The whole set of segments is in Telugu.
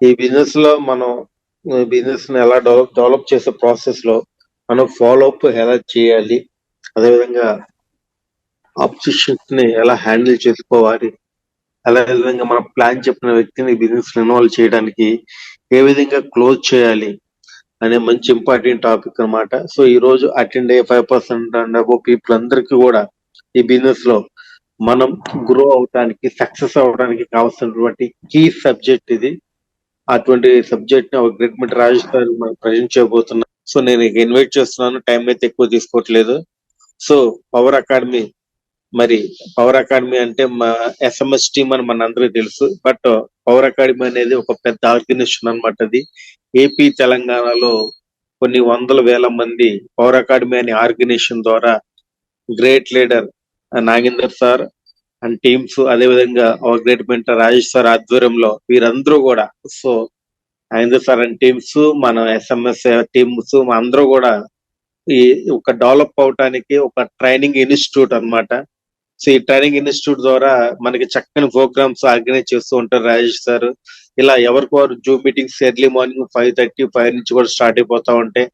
ఈ బిజినెస్ లో మనం బిజినెస్ ని ఎలా డెవలప్ చేసే ప్రాసెస్ లో మనం ఫాలో అప్ ఎలా చేయాలి, అదేవిధంగా ఆబ్జెక్షన్స్ ని ఎలా హ్యాండిల్ చేసుకోవాలి, అదే విధంగా మన ప్లాన్ చెప్పిన వ్యక్తిని బిజినెస్ ఇన్వాల్వ్ చేయడానికి ఏ విధంగా క్లోజ్ చేయాలి అనే మంచి ఇంపార్టెంట్ టాపిక్ అన్నమాట. సో ఈ రోజు అటెండ్ అయ్యే 5% అండ్ అబో పీపుల్ అందరికీ కూడా ఈ బిజినెస్ లో మనం గ్రో అవడానికి, సక్సెస్ అవడానికి కావాల్సినటువంటి కీ సబ్జెక్ట్ ఇది. అటువంటి సబ్జెక్ట్ ని ఒక గ్రేట్ మెట్ రాజేష్ గారు మనకు ప్రజెంట్ చేయబోతున్నారు. సో నేను ఇన్వైట్ చేస్తున్నాను, టైం అయితే ఎక్కువ తీసుకోవట్లేదు. సో పవర్ అకాడమీ, మరి పవర్ అకాడమీ అంటే మా ఎస్ఎంఎస్ టీమ్ అని మనందరికీ తెలుసు. బట్ పవర్ అకాడమీ అనేది ఒక పెద్ద ఆర్గనైజేషన్ అన్నమాట. అది ఏపీ తెలంగాణలో కొన్ని వందల వేల మంది పవర్ అకాడమీ అనే ఆర్గనైజేషన్ ద్వారా great leader Nagender sir and teams, అదే విధంగా ఒక గ్రేట్ మెంటర్ రాజేష్ సార్ ఆధ్వర్యంలో వీరందరూ కూడా, so Nagender sir and teams, మన ఎస్ఎంఎస్ టీమ్స్ అందరూ కూడా ఈ ఒక డెవలప్ అవటానికి ఒక ట్రైనింగ్ ఇన్స్టిట్యూట్ అన్నమాట. సో ఈ ట్రైనింగ్ ఇన్స్టిట్యూట్ ద్వారా మనకి చక్కని ప్రోగ్రామ్స్ ఆర్గనైజ్ చేస్తూ ఉంటారు రాజేష్ సార్. ఇలా ఎవరికి వారు జూమ్ మీటింగ్స్ ఎర్లీ మార్నింగ్ 5:30 నుంచి కూడా స్టార్ట్ అయిపోతా ఉంటాయి.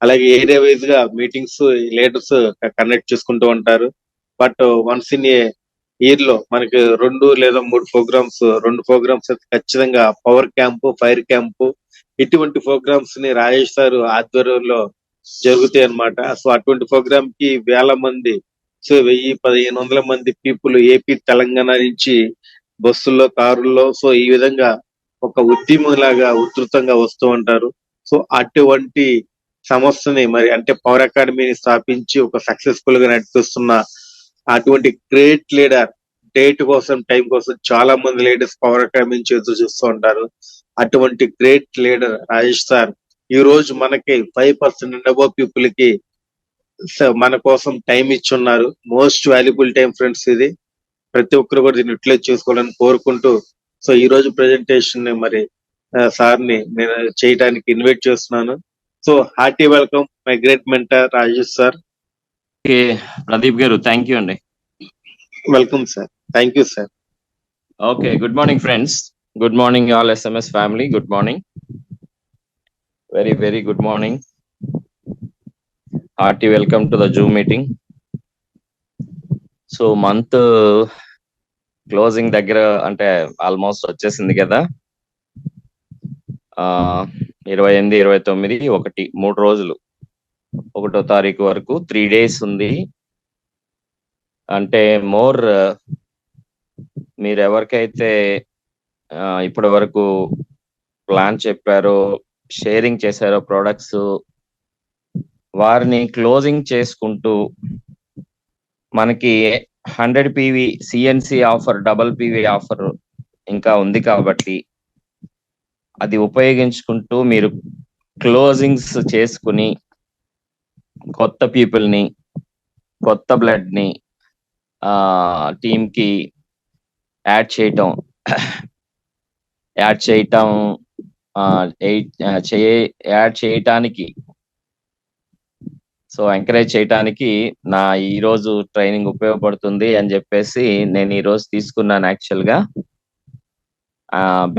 అలాగే ఏరియా వైజ్ గా మీటింగ్స్ లీడర్స్ కండక్ట్ చేసుకుంటూ ఉంటారు. But once in a year లో మనకి 2 లేదా 3 ప్రోగ్రామ్స్, 2 ప్రోగ్రామ్స్ అయితే ఖచ్చితంగా పవర్ క్యాంపు, ఫైర్ క్యాంపు, ఇటువంటి ప్రోగ్రామ్స్ ని రాజేష్ సార్ ఆధ్వర్యంలో జరుగుతాయి అన్నమాట. సో అటువంటి ప్రోగ్రామ్ కి వేల మంది, సో 1000-1500 మంది పీపుల్ ఏపీ తెలంగాణ నుంచి బస్సుల్లో, కారుల్లో, సో ఈ విధంగా ఒక ఉద్యమం లాగా ఉధృతంగా వస్తూ ఉంటారు. సో అటువంటి సంస్థని, మరి అంటే పవర్ అకాడమీని స్థాపించి ఒక సక్సెస్ఫుల్ గా నడిపిస్తున్న అటువంటి గ్రేట్ లీడర్, డేట్ కోసం, టైం కోసం చాలా మంది లీడర్స్ పవర్ అకాడమీ నుంచి ఎదురు చూస్తూ ఉంటారు. అటువంటి గ్రేట్ లీడర్ రాజేష్ సార్ ఈ రోజు మనకి 5% అబౌవ్ పీపుల్ కి మన కోసం టైం ఇచ్చున్నారు. మోస్ట్ వాల్యుబుల్ టైం ఫ్రెండ్స్ ఇది. ప్రతి ఒక్కరు కూడా దీన్ని యూటిలైజ్ చేసుకోవాలని కోరుకుంటూ, సో ఈ రోజు ప్రెజెంటేషన్ ని మరి సార్ ని నేను చేయడానికి ఇన్వైట్ చేస్తున్నాను. So hearty welcome my great mentor Rajesh sir. Okay Pradeep గారు, థ్యాంక్ యూ అండి. Welcome sir. Thank you sir. Okay, good morning friends. Good morning all SMS family. Good morning, very very good morning. Hearty welcome to the Zoom meeting. So month closing దగ్గర అంటే ఆల్మోస్ట్ వచ్చేసింది కదా. 28, 29, 1, 3 రోజులు, 1వ తారీఖు వరకు 3 days ఉంది. అంటే మోర్ మీరు ఎవరికైతే ఇప్పటి వరకు ప్లాన్ చెప్పారో, షేరింగ్ చేశారో ప్రొడక్ట్స్, వారిని క్లోజింగ్ చేసుకుంటూ మనకి 100 PV CNC offer, double PV offer ఇంకా ఉంది కాబట్టి అది ఉపయోగించుకుంటూ మీరు క్లోజింగ్స్ చేసుకుని కొత్త పీపుల్ ని, కొత్త బ్లడ్ ని టీమ్ కి యాడ్ చేయటానికి, సో ఎంకరేజ్ చేయటానికి నా ఈ రోజు ట్రైనింగ్ ఉపయోగపడుతుంది అని చెప్పేసి నేను ఈ రోజు తీసుకున్నాను. యాక్చువల్ గా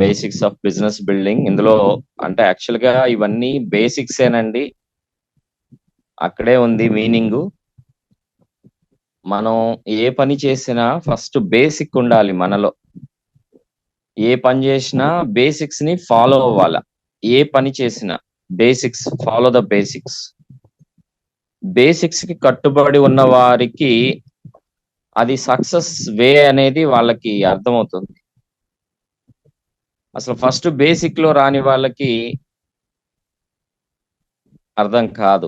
బేసిక్స్ ఆఫ్ బిజినెస్ బిల్డింగ్. ఇందులో అంటే యాక్చువల్ గా ఇవన్నీ బేసిక్స్ ఏనండి, అక్కడే ఉంది మీనింగ్. మనం ఏ పని చేసినా ఫస్ట్ బేసిక్ ఉండాలి మనలో. ఏ పని చేసినా బేసిక్స్ ని ఫాలో అవ్వాల. ఏ పని చేసినా basics, follow the basics. Basics కి కట్టుబడి ఉన్న వారికి అది సక్సెస్ వే అనేది వాళ్ళకి అర్థమవుతుంది. అసలు ఫస్ట్ బేసిక్ లో రాని వాళ్ళకి అర్థం కాదు.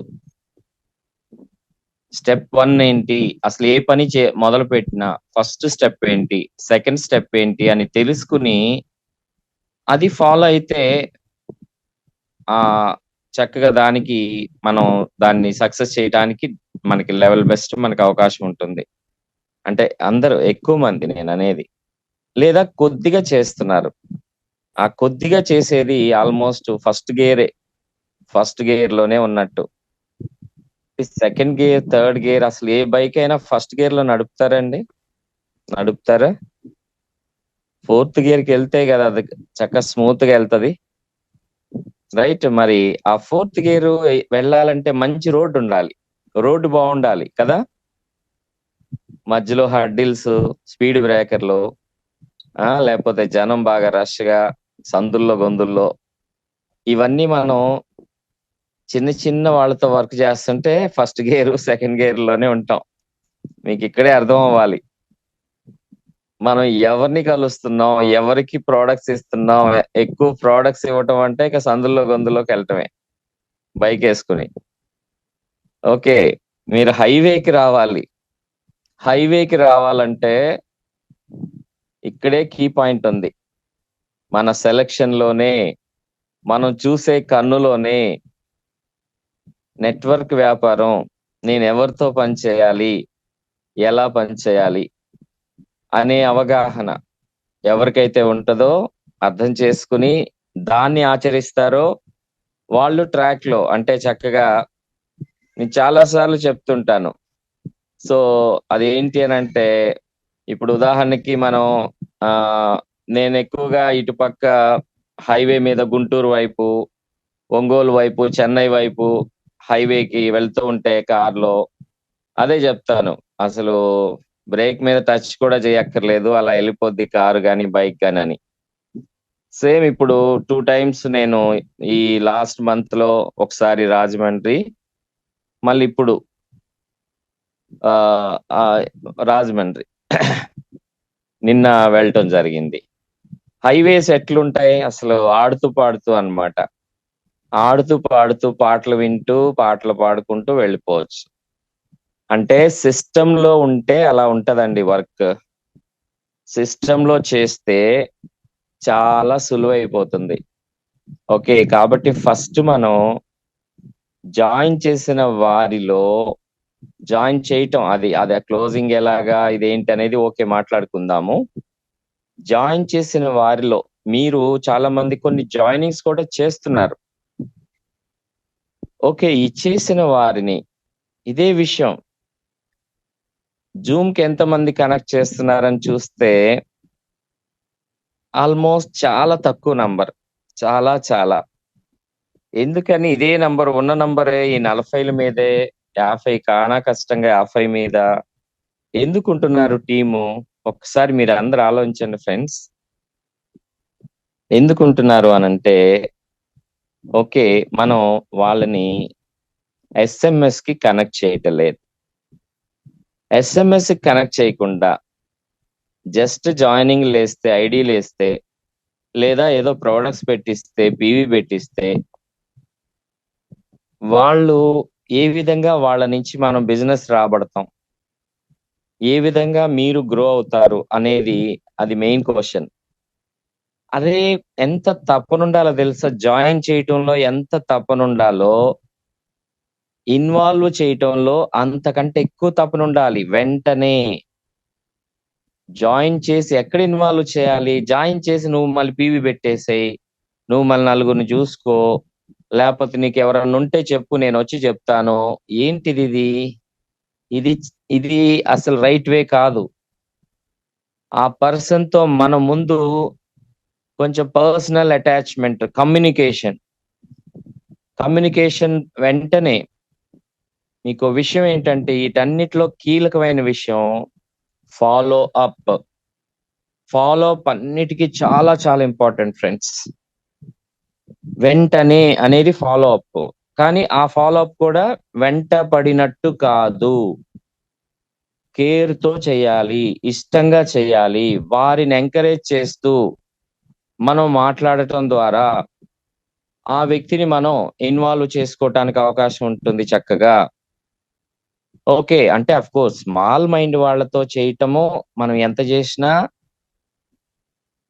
స్టెప్ 1 ఏంటి, అసలు ఏ పని మొదలు పెట్టినా ఫస్ట్ స్టెప్ ఏంటి, సెకండ్ స్టెప్ ఏంటి అని తెలుసుకుని అది ఫాలో అయితే చక్కగా దానికి మనం దాన్ని సక్సెస్ చేయడానికి మనకి లెవెల్ బెస్ట్ మనకి అవకాశం ఉంటుంది. అంటే అందరూ, ఎక్కువ మంది నేను అనేది, లేదా కొద్దిగా చేస్తున్నారు. ఆ కొద్దిగా చేసేది ఆల్మోస్ట్ ఫస్ట్ గేర్ లోనే ఉన్నట్టు. సెకండ్ గేర్, థర్డ్ గేర్, అసలు ఏ బైక్ అయినా ఫస్ట్ గేర్ లో నడుపుతారా? 4th గేర్ కి వెళ్తే కదా అది చక్కగా స్మూత్ గా వెళ్తది. రైట్. మరి ఆ ఫోర్త్ గేర్ వెళ్ళాలంటే మంచి రోడ్డు ఉండాలి, రోడ్డు బాగుండాలి కదా. మధ్యలో హడ్డిల్స్, స్పీడ్ బ్రేకర్లు, లేకపోతే జనం బాగా రష్ గా సందుల్లో గొంతుల్లో, ఇవన్నీ మనం చిన్న చిన్న వాళ్ళతో వర్క్ చేస్తుంటే ఫస్ట్ గేర్ సెకండ్ గేర్ లోనే ఉంటాం. మీకు ఇక్కడే అర్థం అవ్వాలి మనం ఎవరిని కలుస్తున్నాం, ఎవరికి ప్రోడక్ట్స్ ఇస్తున్నాం. ఎక్కువ ప్రోడక్ట్స్ ఇవ్వటం అంటే ఇక సందుల్లో గొంతుల్లోకి వెళ్ళటమే బైక్ వేసుకుని. ఓకే, మీరు హైవేకి రావాలి. హైవేకి రావాలంటే ఇక్కడే కీ పాయింట్ ఉంది. మన సెలక్షన్ లోనే, మనం చూసే కన్నులోనే నెట్వర్క్ వ్యాపారం, నేను ఎవరితో పని చేయాలి, ఎలా పని చేయాలి అనే అవగాహన ఎవరికైతే ఉంటుందో, అర్థం చేసుకుని దాన్ని ఆచరిస్తారో వాళ్ళు ట్రాక్ లో అంటే చక్కగా, నేను చాలా సార్లు చెప్తుంటాను. సో అదేంటి అని అంటే, ఇప్పుడు ఉదాహరణకి మనం ఆ నేను ఎక్కువగా ఇటుపక్క హైవే మీద గుంటూరు వైపు, ఒంగోలు వైపు, చెన్నై వైపు హైవేకి వెళ్తూ ఉంటే కార్లో అదే చెప్తాను. అసలు బ్రేక్ మీద టచ్ కూడా చేయక్కర్లేదు, అలా వెళ్ళిపోద్ది కారు కానీ బైక్ కానీ అని. సేమ్ ఇప్పుడు 2 times నేను ఈ లాస్ట్ మంత్ లో ఒకసారి రాజమండ్రి, మళ్ళీ ఇప్పుడు ఆ ఆ, రాజమండ్రి నిన్న వెళ్ళటం జరిగింది. హైవేస్ ఎట్లుంటాయి అసలు, ఆడుతూ పాడుతూ అన్నమాట. ఆడుతూ పాడుతూ పాటలు వింటూ పాటలు పాడుకుంటూ వెళ్ళిపోవచ్చు. అంటే సిస్టమ్ లో ఉంటే అలా ఉంటదండి వర్క్. సిస్టమ్ లో చేస్తే చాలా సులువైపోతుంది. ఓకే, కాబట్టి ఫస్ట్ మనం జాయిన్ చేసిన వారిలో, జాయిన్ చేయటం అది అది క్లోజింగ్ ఎలాగా ఇదేంటి అనేది ఓకే మాట్లాడుకుందాము. జాయిన్ చేసిన వారిలో మీరు చాలా మంది కొన్ని జాయినింగ్స్ కూడా చేస్తున్నారు. ఓకే, ఈ చేసిన వారిని ఇదే విషయం జూమ్ కి ఎంత మంది కనెక్ట్ చేస్తున్నారని చూస్తే ఆల్మోస్ట్ చాలా తక్కువ నంబర్, చాలా చాలా. ఎందుకని ఇదే నంబర్ ఉన్న నంబరే ఈ 40ల మీదే, 50 కానా కష్టంగా 50 మీద ఎందుకుంటున్నారు టీము? ఒకసారి మీరు అందరు ఆలోచించండి ఫ్రెండ్స్. ఎందుకుంటున్నారు అనంటే, ఓకే, మనం వాళ్ళని ఎస్ఎంఎస్ కి కనెక్ట్ చేయటం లేదు. ఎస్ఎంఎస్ కి కనెక్ట్ చేయకుండా జస్ట్ జాయినింగ్ లేస్తే, ఐడి లేస్తే, లేదా ఏదో ప్రొడక్ట్స్ పెట్టిస్తే, పీవీ పెట్టిస్తే, వాళ్ళు ఏ విధంగా వాళ్ళ నుంచి మనం బిజినెస్ రాబడతాం, ఏ విధంగా మీరు గ్రో అవుతారు అనేది అది మెయిన్ క్వశ్చన్. అదే ఎంత తప్పనుండాలో తెలుసా, జాయిన్ చేయటంలో ఎంత తప్పనుండాలో ఇన్వాల్వ్ చేయటంలో అంతకంటే ఎక్కువ తప్పనుండాలి. వెంటనే జాయిన్ చేసి ఎక్కడ ఇన్వాల్వ్ చేయాలి, జాయిన్ చేసి నువ్వు మళ్ళీ పీవీ పెట్టేసేయి, నువ్వు మళ్ళీ నలుగురిని చూసుకో, లేకపోతే నీకు ఎవరన్నా ఉంటే చెప్పు నేను వచ్చి చెప్తాను. ఏంటిది ఇది? ఇది ఇది అసలు రైట్ వే కాదు. ఆ పర్సన్ తో మన ముందు కొంచెం పర్సనల్ అటాచ్మెంట్, కమ్యూనికేషన్ వెంటనే. మీకు విషయం ఏంటంటే వీటన్నిటిలో కీలకమైన విషయం ఫాలో అప్. ఫాలో అప్ అన్నిటికీ చాలా చాలా ఇంపార్టెంట్ ఫ్రెండ్స్. వెంటనే అనేది ఫాలో అప్, కానీ ఆ ఫాలో అప్ కూడా వెంట పడినట్టు కాదు, కేర్ తో చేయాలి, ఇష్టంగా చేయాలి. వారిని ఎంకరేజ్ చేస్తూ మనం మాట్లాడటం ద్వారా ఆ వ్యక్తిని మనం ఇన్వాల్వ్ చేసుకోవటానికి అవకాశం ఉంటుంది చక్కగా. ఓకే, అంటే అఫ్ కోర్స్ స్మాల్ మైండ్ వాళ్ళతో చేయటము మనం ఎంత చేసినా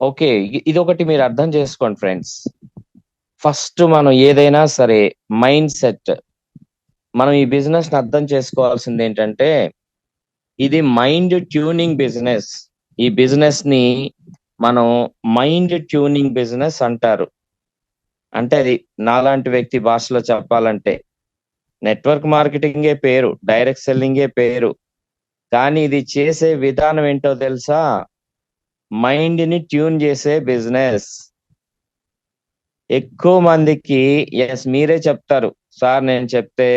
ఓకే. ఇది ఒకటి మీరు అర్థం చేసుకోండి ఫ్రెండ్స్. ఫస్ట్ మనం ఏదైనా సరే మైండ్ సెట్, మనం ఈ బిజినెస్ ని అర్థం చేసుకోవాల్సింది ఏంటంటే ఇది మైండ్ ట్యూనింగ్ బిజినెస్. ఈ బిజినెస్ ని మనం మైండ్ ట్యూనింగ్ బిజినెస్ అంటారు. అంటే అది నాలాంటి వ్యక్తి భాషలో చెప్పాలంటే నెట్వర్క్ మార్కెటింగే పేరు, డైరెక్ట్ సెల్లింగే పేరు, కానీ ఇది చేసే విధానం ఏంటో తెలుసా? మైండ్ ని ట్యూన్ చేసే బిజినెస్. ఎక్కువ మందికి మీరే చెప్తారు సార్, నేను చెప్తే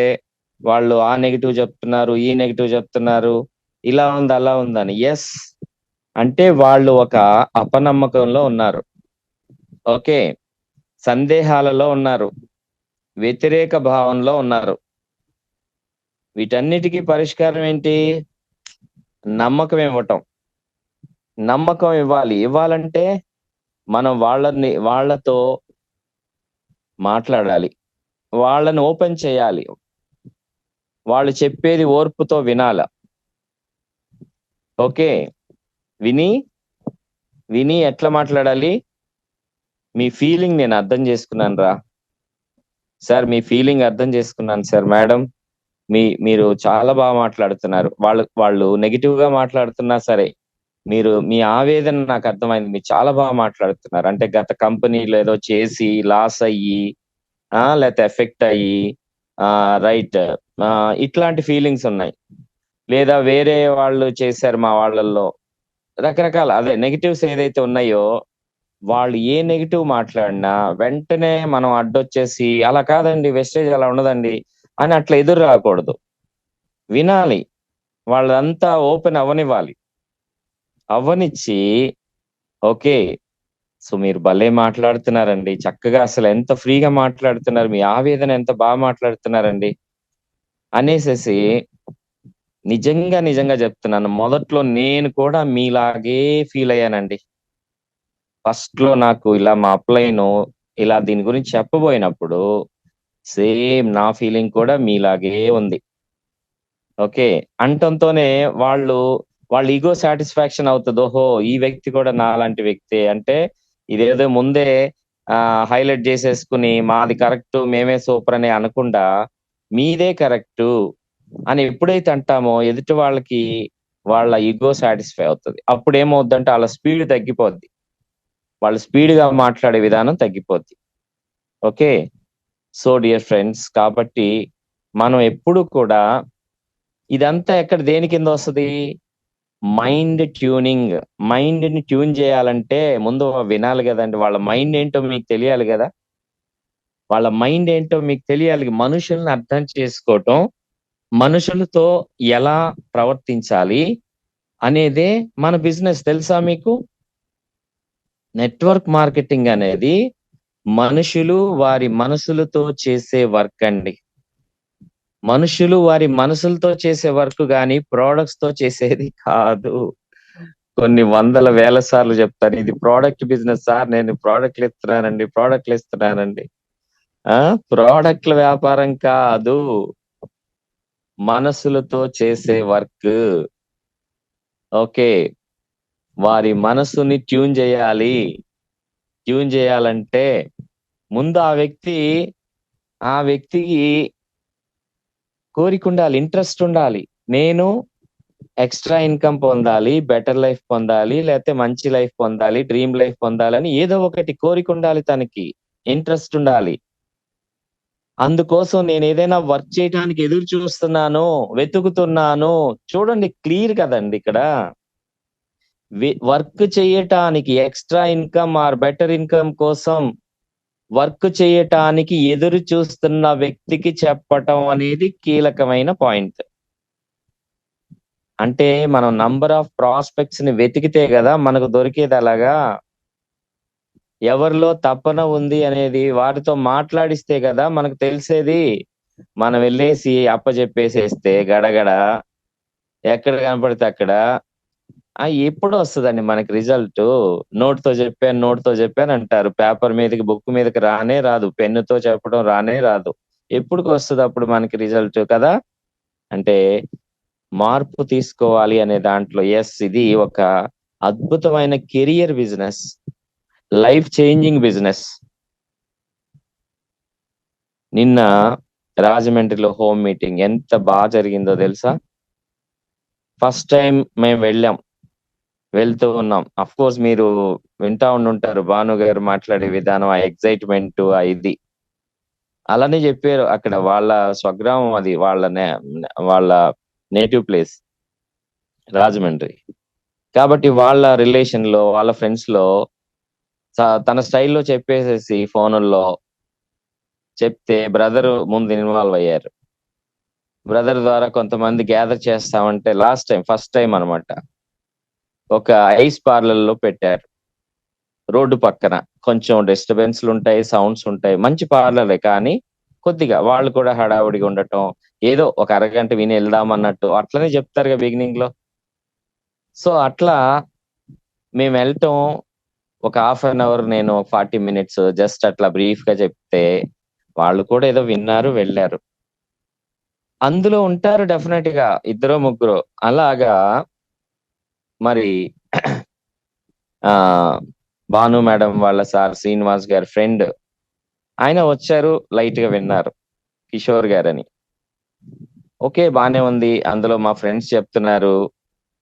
వాళ్ళు ఆ నెగిటివ్ చెప్తున్నారు, ఈ నెగిటివ్ చెప్తున్నారు, ఇలా ఉంది అలా ఉందని. అంటే వాళ్ళు ఒక అపనమ్మకంలో ఉన్నారు. ఓకే, సందేహాలలో ఉన్నారు, వ్యతిరేక భావంలో ఉన్నారు. వీటన్నిటికీ పరిష్కారం ఏంటి? నమ్మకం ఇవ్వటం. నమ్మకం ఇవ్వాలంటే మనం వాళ్ళతో మాట్లాడాలి, వాళ్ళని ఓపెన్ చేయాలి, వాళ్ళు చెప్పేది ఓర్పుతో వినాల. ఓకే, విని విని ఎట్లా మాట్లాడాలి? మీ ఫీలింగ్ నేను అర్థం చేసుకున్నాను రా సార్, మీ ఫీలింగ్ అర్థం చేసుకున్నాను సార్. మేడం, మీరు చాలా బాగా మాట్లాడుతున్నారు. వాళ్ళు నెగిటివ్ గా మాట్లాడుతున్నా సరే, మీ ఆవేదన నాకు అర్థమైంది, మీరు చాలా బాగా మాట్లాడుతున్నారు. అంటే గత కంపెనీలో ఏదో చేసి లాస్ అయ్యి లేకపోతే ఎఫెక్ట్ అయ్యి రైట్, ఇట్లాంటి ఫీలింగ్స్ ఉన్నాయి. లేదా వేరే వాళ్ళు చేశారు మా వాళ్ళల్లో, రకరకాల అదే నెగిటివ్స్ ఏదైతే ఉన్నాయో, వాళ్ళు ఏ నెగిటివ్ మాట్లాడినా వెంటనే మనం అడ్డొచ్చేసి అలా కాదండి, వెస్టేజ్ అలా ఉండదండి అని అట్లా ఎదురు రాకూడదు. వినాలి, వాళ్ళంతా ఓపెన్ అవ్వనిచ్చి ఓకే, సో మీరు భలే మాట్లాడుతున్నారండి, చక్కగా అసలు ఎంత ఫ్రీగా మాట్లాడుతున్నారు, మీ ఆవేదన ఎంత బాగా మాట్లాడుతున్నారండి అనేసేసి, నిజంగా చెప్తున్నాను, మొదట్లో నేను కూడా మీలాగే ఫీల్ అయ్యానండి. ఫస్ట్ లో నాకు ఇలా మా అప్లైన్ ఇలా దీని గురించి చెప్పబోయినప్పుడు సేమ్ నా ఫీలింగ్ కూడా మీలాగే ఉంది. ఓకే, అంటంతోనే వాళ్ళ ఈగో సాటిస్ఫాక్షన్ అవుతుంది. ఓహో, ఈ వ్యక్తి కూడా నాలాంటి వ్యక్తి అంటే, ఇదేదో ముందే హైలైట్ చేసేసుకుని మాది కరెక్ట్, మేమే సూపర్ అని అనకుండా మీదే కరెక్ట్ అని ఎప్పుడైతే అంటామో, ఎదుటి వాళ్ళ ఈగో సాటిస్ఫై అవుతుంది. అప్పుడు ఏమవుద్దంటే వాళ్ళ స్పీడ్ తగ్గిపోద్ది, వాళ్ళు స్పీడ్ గా మాట్లాడే విధానం తగ్గిపోద్ది. ఓకే, సో డియర్ ఫ్రెండ్స్, కాబట్టి మనం ఎప్పుడు కూడా ఇదంతా దేని కింద వస్తుంది? Mind tuning. మైండ్ ని ట్యూన్ చేయాలంటే ముందు వినాలి కదండి, వాళ్ళ మైండ్ ఏంటో మీకు తెలియాలి కదా. మనుషుల్ని అర్థం చేసుకోవటం, మనుషులతో ఎలా ప్రవర్తించాలి అనేదే మన బిజినెస్. తెలుసా మీకు? నెట్వర్క్ మార్కెటింగ్ అనేది మనుషులు వారి మనసులతో చేసే వర్క్ అండి. మనుషులు వారి మనసులతో చేసే వర్క్ గాని ప్రోడక్ట్స్ తో చేసేది కాదు. కొన్ని వందల వేల సార్లు చెప్తారు, ఇది ప్రోడక్ట్ బిజినెస్ సార్, నేను ప్రోడక్ట్లు ఇస్తున్నానండి. ప్రోడక్ట్ల వ్యాపారం కాదు, మనసులతో చేసే వర్క్. ఓకే, వారి మనసుని ట్యూన్ చేయాలంటే ముందు ఆ వ్యక్తికి కోరిక ఉండాలి, ఇంట్రెస్ట్ ఉండాలి. నేను ఎక్స్ట్రా ఇన్కమ్ పొందాలి, బెటర్ లైఫ్ పొందాలి, లేకపోతే మంచి లైఫ్ పొందాలి, డ్రీమ్ లైఫ్ పొందాలని ఏదో ఒకటి కోరిక ఉండాలి, తనకి ఇంట్రెస్ట్ ఉండాలి. అందుకోసం నేను ఏదైనా వర్క్ చేయడానికి ఎదురు చూస్తున్నాను, వెతుకుతున్నాను. చూడండి, క్లియర్ కదండి ఇక్కడ. వర్క్ చేయటానికి extra income or better income కోసం వర్క్ చేయటానికి ఎదురు చూస్తున్న వ్యక్తికి చెప్పటం అనేది కీలకమైన పాయింట్. అంటే మనం నంబర్ ఆఫ్ ప్రాస్పెక్ట్స్ ని వెతికితే కదా మనకు దొరికేది. అలాగా ఎవరిలో తపన ఉంది అనేది వారితో మాట్లాడిస్తే కదా మనకు తెలిసేది. మనం వెళ్ళేసి అప్పచెప్పేసేస్తే గడగడ ఎక్కడ కనపడితే అక్కడ ఎప్పుడు వస్తుందండి మనకి రిజల్ట్? నోట్తో చెప్పాను అంటారు, పేపర్ మీదకి బుక్ మీదకి రానే రాదు, పెన్నుతో చెప్పడం రానే రాదు. ఎప్పుడు వస్తుంది అప్పుడు మనకి రిజల్ట్ కదా? అంటే మార్పు తీసుకోవాలి అనే దాంట్లో ఇది ఒక అద్భుతమైన career business, life changing business. నిన్న రాజమండ్రిలో హోమ్ మీటింగ్ ఎంత బాగా జరిగిందో తెలుసా? ఫస్ట్ టైం మేము వెళ్తూ ఉన్నాం. అఫ్ కోర్స్ మీరు వింటా ఉండుంటారు భాను గారు మాట్లాడే విధానం, ఆ ఎక్సైట్మెంట్, ఇది అలానే చెప్పారు. అక్కడ వాళ్ళ స్వగ్రామం, అది వాళ్ళ నేటివ్ ప్లేస్ రాజమండ్రి. కాబట్టి వాళ్ళ రిలేషన్ లో, వాళ్ళ ఫ్రెండ్స్ లో తన స్టైల్లో చెప్పేసేసి ఫోనుల్లో చెప్తే బ్రదర్ ముందు ఇన్వాల్వ్ అయ్యారు. బ్రదర్ ద్వారా కొంతమంది గ్యాదర్ చేస్తామంటే ఫస్ట్ టైం అన్నమాట. ఒక ఐస్ పార్లర్‌లో పెట్టారు. రోడ్డు పక్కన. కొంచెం డిస్టర్బెన్స్‌లుంటాయి, సౌండ్స్ ఉంటాయి. మంచి పార్లరే కానీ కొద్దిగా వాళ్ళు కూడా హడావుడిగా ఉండటం, ఏదో ఒక అరగంట విని ఎళ్దాం అన్నట్టు అట్లనే చెప్తారుగా బిగినింగ్‌లో. సో, అట్లా మేమెళ్ళటం ఒక హాఫ్ అన్ అవర్, నేను 40 మినిట్స్ జస్ట్ అట్లా బ్రీఫ్‌గా చెప్తే వాళ్ళు కూడా ఏదో విన్నారు, వెళ్లారు. అందులో ఉంటారు డెఫినెట్‌గా ఇద్దరో, ముగ్గురో. అలాగా మరి భాను మేడం వాళ్ళ సార్ శ్రీనివాస్ గారి ఫ్రెండ్ ఆయన వచ్చారు, లైట్‌గా విన్నారు. కిషోర్ గారని. ఓకే. బానే ఉంది. అందులో మా ఫ్రెండ్స్ చెప్తున్నారు.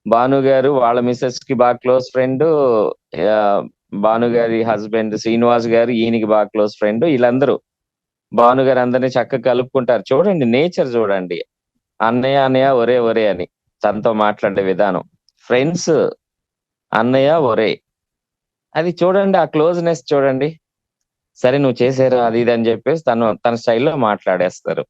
భాను గారు వాళ్ళ మిసెస్‌కి బాగా క్లోజ్ ఫ్రెండు. ఆహ్, భాను గారి హస్బెండ్ శ్రీనివాస్ గారు ఈయనకి బాగా క్లోజ్ ఫ్రెండు. ఈళ్ళందరూ భాను గారు అందరిని చక్కగా కలుపుకుంటారు. చూడండి నేచర్ చూడండి. అన్నయ్య, అన్నయ్య, ఒరేయ్ ఒరేయ్ అని తనతో మాట్లాడే విధానం. ఫ్రెండ్స్ అన్నయ్య, ఒరేయ్. అది చూడండి, ఆ క్లోజ్‌నెస్ చూడండి. సరే నువ్వు చేసేరా అది ఇది అని చెప్పేసి తన స్టైల్‌లో మాట్లాడేస్తారు.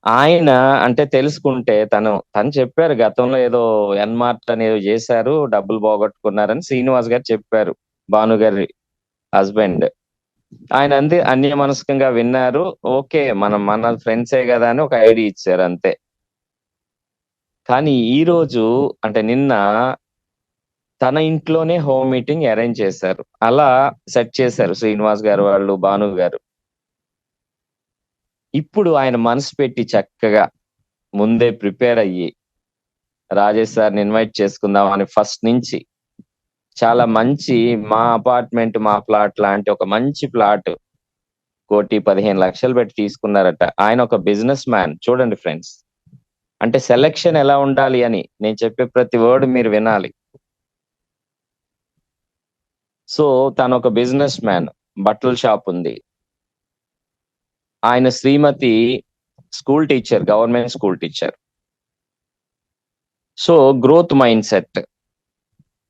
ఆయన అంటే తెలుసుకుంటే తను చెప్పారు గతంలో ఏదో ఎన్‌మార్ట్ అనేదో చేశారు. డబ్బులు పోగొట్టుకున్నారని శ్రీనివాస్ గారు చెప్పారు. భాను గారి హస్బెండ్. ఆయన అన్యమనస్కంగా విన్నారు. ఓకే. మన ఫ్రెండ్సే గదా అని ఒక ఐడియా ఇచ్చారు అంతే. కానీ ఈరోజు అంటే నిన్న తన ఇంట్లోనే హోమ్ మీటింగ్ అరేంజ్ చేశారు. అలా సెట్ చేశారు శ్రీనివాస్ గారు వాళ్ళు, భాను గారు. ఇప్పుడు ఆయన మనసు పెట్టి చక్కగా ముందే ప్రిపేర్ అయ్యి, రాజేష్ సార్‌ని ఇన్వైట్ చేసుకుందాం అని ఫస్ట్ నుంచి చాలా మంచి మా అపార్ట్మెంట్, మా ప్లాట్ లాంటి ఒక మంచి ప్లాట్ 1,15,00,000 పెట్టి తీసుకున్నారట. ఆయన ఒక బిజినెస్ మ్యాన్. చూడండి ఫ్రెండ్స్. అంటే సెలక్షన్ ఎలా ఉండాలి అని నేను చెప్పే ప్రతి వర్డ్ మీరు వినాలి. సో, తనొక బిజినెస్ మ్యాన్. బట్టల షాప్ ఉంది. ఆయన శ్రీమతి school teacher, government school teacher. So, growth mindset.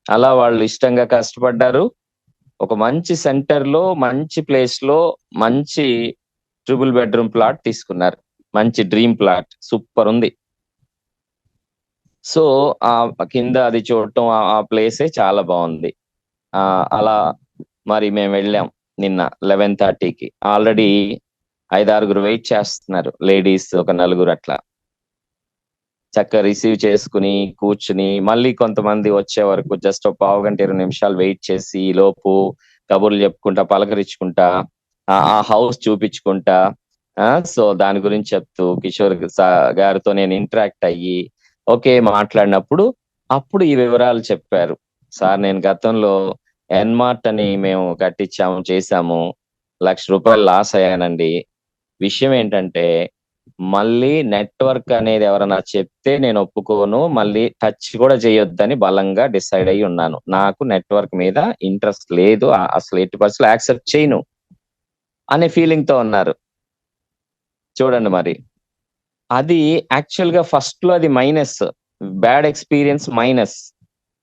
అలా వాళ్ళు ఇష్టంగా కష్టపడ్డారు. ఒక మంచి సెంటర్‌లో, మంచి ప్లేస్‌లో, మంచి ట్రిపుల్ బెడ్‌రూమ్ ప్లాట్ తీసుకున్నారు. మంచి డ్రీమ్ ప్లాట్. సూపరుంది. సో, కింద అది చూడటం ఆ ప్లేసే చాలా బావుంది. అలా మరి మేమెళ్ళాం నిన్న 11:30కి. ఆల్రెడీ 5, 6 వెయిట్ చేస్తున్నారు. లేడీస్ ఒక నలుగురు అట్లా. చక్కగా రిసీవ్ చేసుకొని, కూర్చుని, మళ్ళీ కొంతమంది వచ్చే వరకు జస్ట్ ఒక పావుగంట, 20 నిమిషాలు వెయిట్ చేసి, ఈలోపు కబుర్లు చెప్పుకుంటా, పలకరించుకుంటా, ఆ హౌస్ చూపించుకుంటా, సో దాని గురించి చెప్తూ కిషోర్ గారితో నేను ఇంటరాక్ట్ అయ్యి, ఓకే మాట్లాడినప్పుడు అప్పుడు ఈ వివరాలు చెప్పారు. సార్ నేను గతంలో ఎన్‌మార్ట్ అని మేము కట్టించాము, చేశాము. ₹1,00,000 లాస్ అయ్యానండి. విషయం ఏంటంటే మళ్ళీ నెట్‌వర్క్ అనేది ఎవరైనా చెప్తే నేను ఒప్పుకోను. మళ్ళీ టచ్ కూడా చేయొద్దని బలంగా డిసైడ్ అయ్యి ఉన్నాను. నాకు నెట్‌వర్క్ మీద ఇంట్రెస్ట్ లేదు. అసలు ఎట్టి పరిస్థితిలో యాక్సెప్ట్ చేయను అనే ఫీలింగ్‌తో ఉన్నారు. చూడండి మరి. అది యాక్చువల్‌గా ఫస్ట్‌లో అది మైనస్. Bad experience minus.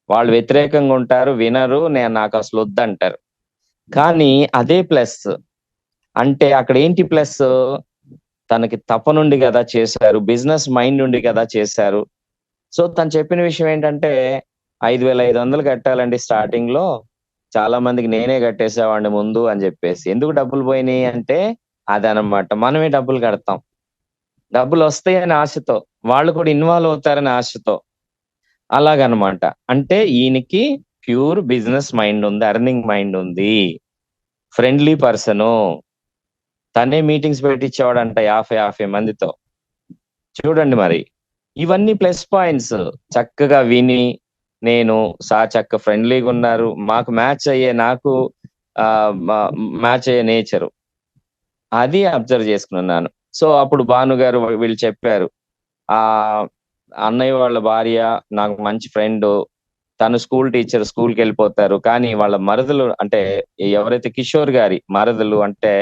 వాళ్ళు వ్యతిరేకంగా ఉంటారు. వినరు. నాకసలు వద్దంటారు. కానీ అదే ప్లస్. అంటే అక్కడ ఏంటి ప్లస్? తనకి తపనుండి గదా చేశారు. బిజినెస్ మైండ్ ఉండి కదా చేశారు. సో, తను చెప్పిన విషయం ఏంటంటే, 5,500 కట్టాలండి స్టార్టింగ్‌లో. చాలా మందికి నేనే కట్టేసేవాడిని ముందు అని జెప్పేసి. ఎందుకు డబ్బులు పోయినియి అంటే, అదనమాట. మనమే డబ్బులు కడతాం. డబ్బులొస్తాయని ఆశతో. వాళ్ళు కూడా ఇన్వాల్వ్ అవుతారని ఆశతో. అలాగనమాట. అంటే ఈయనకి ప్యూర్ బిజినెస్ మైండ్ ఉంది. ఎర్నింగ్ మైండ్ ఉంది. Friendly person. తనే మీటింగ్స్ పెట్టిచ్చేవాడంట 50 మందితో. చూడండి మరి. ఇవన్నీ ప్లస్ పాయింట్స్. చక్కగా విని, నేను చక్క ఫ్రెండ్లీగున్నారు. మాకు మ్యాచ్ అయ్యే నేచరు. అది అబ్జర్వ్ చేసుకున్నాను. సో, అప్పుడు భానుగారు వీళ్ళు చెప్పారు. ఆహ్, అన్నయ్య వాళ్ళ భార్య నాకు మంచి ఫ్రెండు. తను స్కూల్ టీచర్, స్కూల్‌కెళ్ళిపోతారు. కానీ వాళ్ళ మరదలు అంటే ఎవరైతే కిషోర్ గారి మరదలు అంటే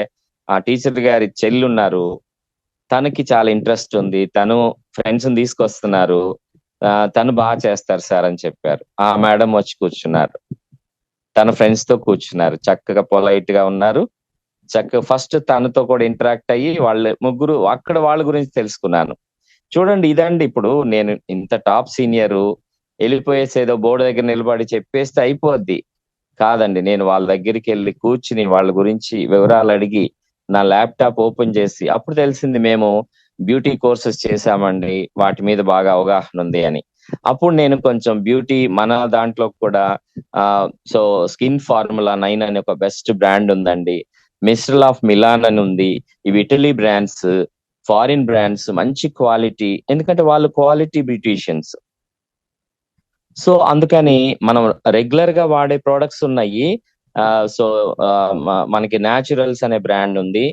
ఆ టీచర్ గారి చెల్లున్నారు. తనకి చాలా ఇంట్రెస్ట్ ఉంది. తను ఫ్రెండ్స్‌ని తీసుకొస్తున్నారు. తను చేస్తారు సార్ అని చెప్పారు. ఆ మేడం వచ్చి కూర్చున్నారు. తన ఫ్రెండ్స్ తో కూర్చున్నారు, చక్కగా పొలైట్ గా ఉన్నారు. చక్కగా ఫస్ట్ తనతో కూడా ఇంటరాక్ట్ అయ్యి వాళ్ళ ముగ్గురు అక్కడ వాళ్ళ గురించి తెలుసుకున్నాను. చూడండి ఇదండి, ఇప్పుడు నేను ఇంత టాప్ సీనియర్ వెళ్ళిపోయేసి ఏదో బోర్డు దగ్గర నిలబడి చెప్పేస్తే అయిపోద్ది. కాదండి, నేను వాళ్ళ దగ్గరికి వెళ్ళి కూర్చుని వాళ్ళ గురించి వివరాలు అడిగి నా ల్యాప్టాప్ ఓపెన్ చేసి అప్పుడు తెలిసింది మేము బ్యూటీ కోర్సెస్ చేశామండి, వాటి మీద బాగా అవగాహన ఉంది అని. అప్పుడు నేను కొంచెం బ్యూటీ మన దాంట్లో కూడా సో స్కిన్ ఫార్ములా 9 అనే ఒక బెస్ట్ బ్రాండ్ ఉందండి, మిస్ట్రల్ ఆఫ్ మిలాన్ అని ఉంది. ఇవి ఇటలీ బ్రాండ్స్, ఫారిన్ బ్రాండ్స్, మంచి క్వాలిటీ, ఎందుకంటే వాళ్ళు క్వాలిటీ బ్యూటీషియన్స్. సో అందుకని మనం రెగ్యులర్ గా వాడే ప్రొడక్ట్స్ ఉన్నాయి. సో మనకి న్యాచురల్స్ అనే బ్రాండ్ ఉంది,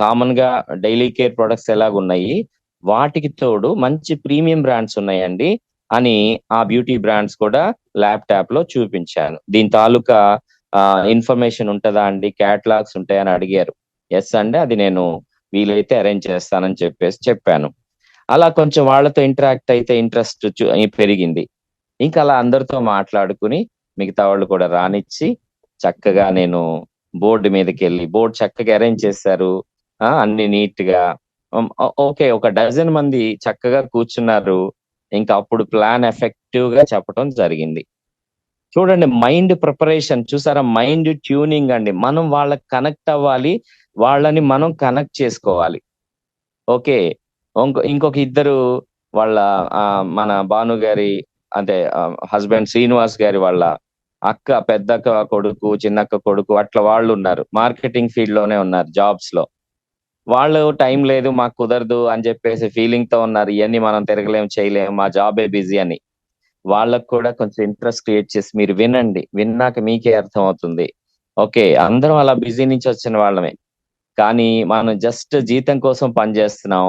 కామన్ గా డైలీ కేర్ ప్రొడక్ట్స్ ఎలాగున్నాయి, వాటికి తోడు మంచి ప్రీమియం బ్రాండ్స్ ఉన్నాయండి అని ఆ బ్యూటీ బ్రాండ్స్ కూడా ల్యాప్టాప్ లో చూపించాను. దీని తాలూకా ఇన్ఫర్మేషన్ ఉంటుందా అండి, క్యాటలాగ్స్ ఉంటాయని అడిగారు. ఎస్ అండి, అది నేను వీలైతే అరేంజ్ చేస్తానని చెప్పాను. అలా కొంచెం వాళ్ళతో ఇంటరాక్ట్ అయితే ఇంట్రెస్ట్ పెరిగింది. ఇంకా అలా అందరితో మాట్లాడుకుని మిగతా వాళ్ళు కూడా రానిచ్చి చక్కగా నేను బోర్డు మీదకి వెళ్ళి బోర్డు చక్కగా అరేంజ్ చేశారు, అన్ని నీట్ గా. ఓకే, ఒక డజన్ మంది చక్కగా కూర్చున్నారు. ఇంకా అప్పుడు ప్లాన్ ఎఫెక్టివ్ గా చెప్పడం జరిగింది. చూడండి, మైండ్ ప్రిపరేషన్ చూసారా, మైండ్ ట్యూనింగ్ అండి. మనం వాళ్ళకి కనెక్ట్ అవ్వాలి, వాళ్ళని మనం కనెక్ట్ చేసుకోవాలి. ఓకే, ఇంకొక ఇద్దరు వాళ్ళ మన భాను గారి అంటే హస్బెండ్ శ్రీనివాస్ గారి వాళ్ళ అక్క, పెద్దక్క కొడుకు, చిన్నక్క కొడుకు, అట్లా వాళ్ళు ఉన్నారు, మార్కెటింగ్ ఫీల్డ్ లోనే ఉన్నారు, జాబ్స్ లో. వాళ్ళు టైం లేదు మాకు కుదరదు అని చెప్పేసి ఫీలింగ్ తో ఉన్నారు, ఇవన్నీ మనం తిరగలేం చేయలేం, మా జాబే బిజీ అని. వాళ్ళకు కూడా కొంచెం ఇంట్రెస్ట్ క్రియేట్ చేసి మీరు వినండి, విన్నాక మీకే అర్థం అవుతుంది. ఓకే, అందరం అలా బిజీ నుంచి వచ్చిన వాళ్ళమే, కానీ మనం జస్ట్ జీతం కోసం పనిచేస్తున్నాం,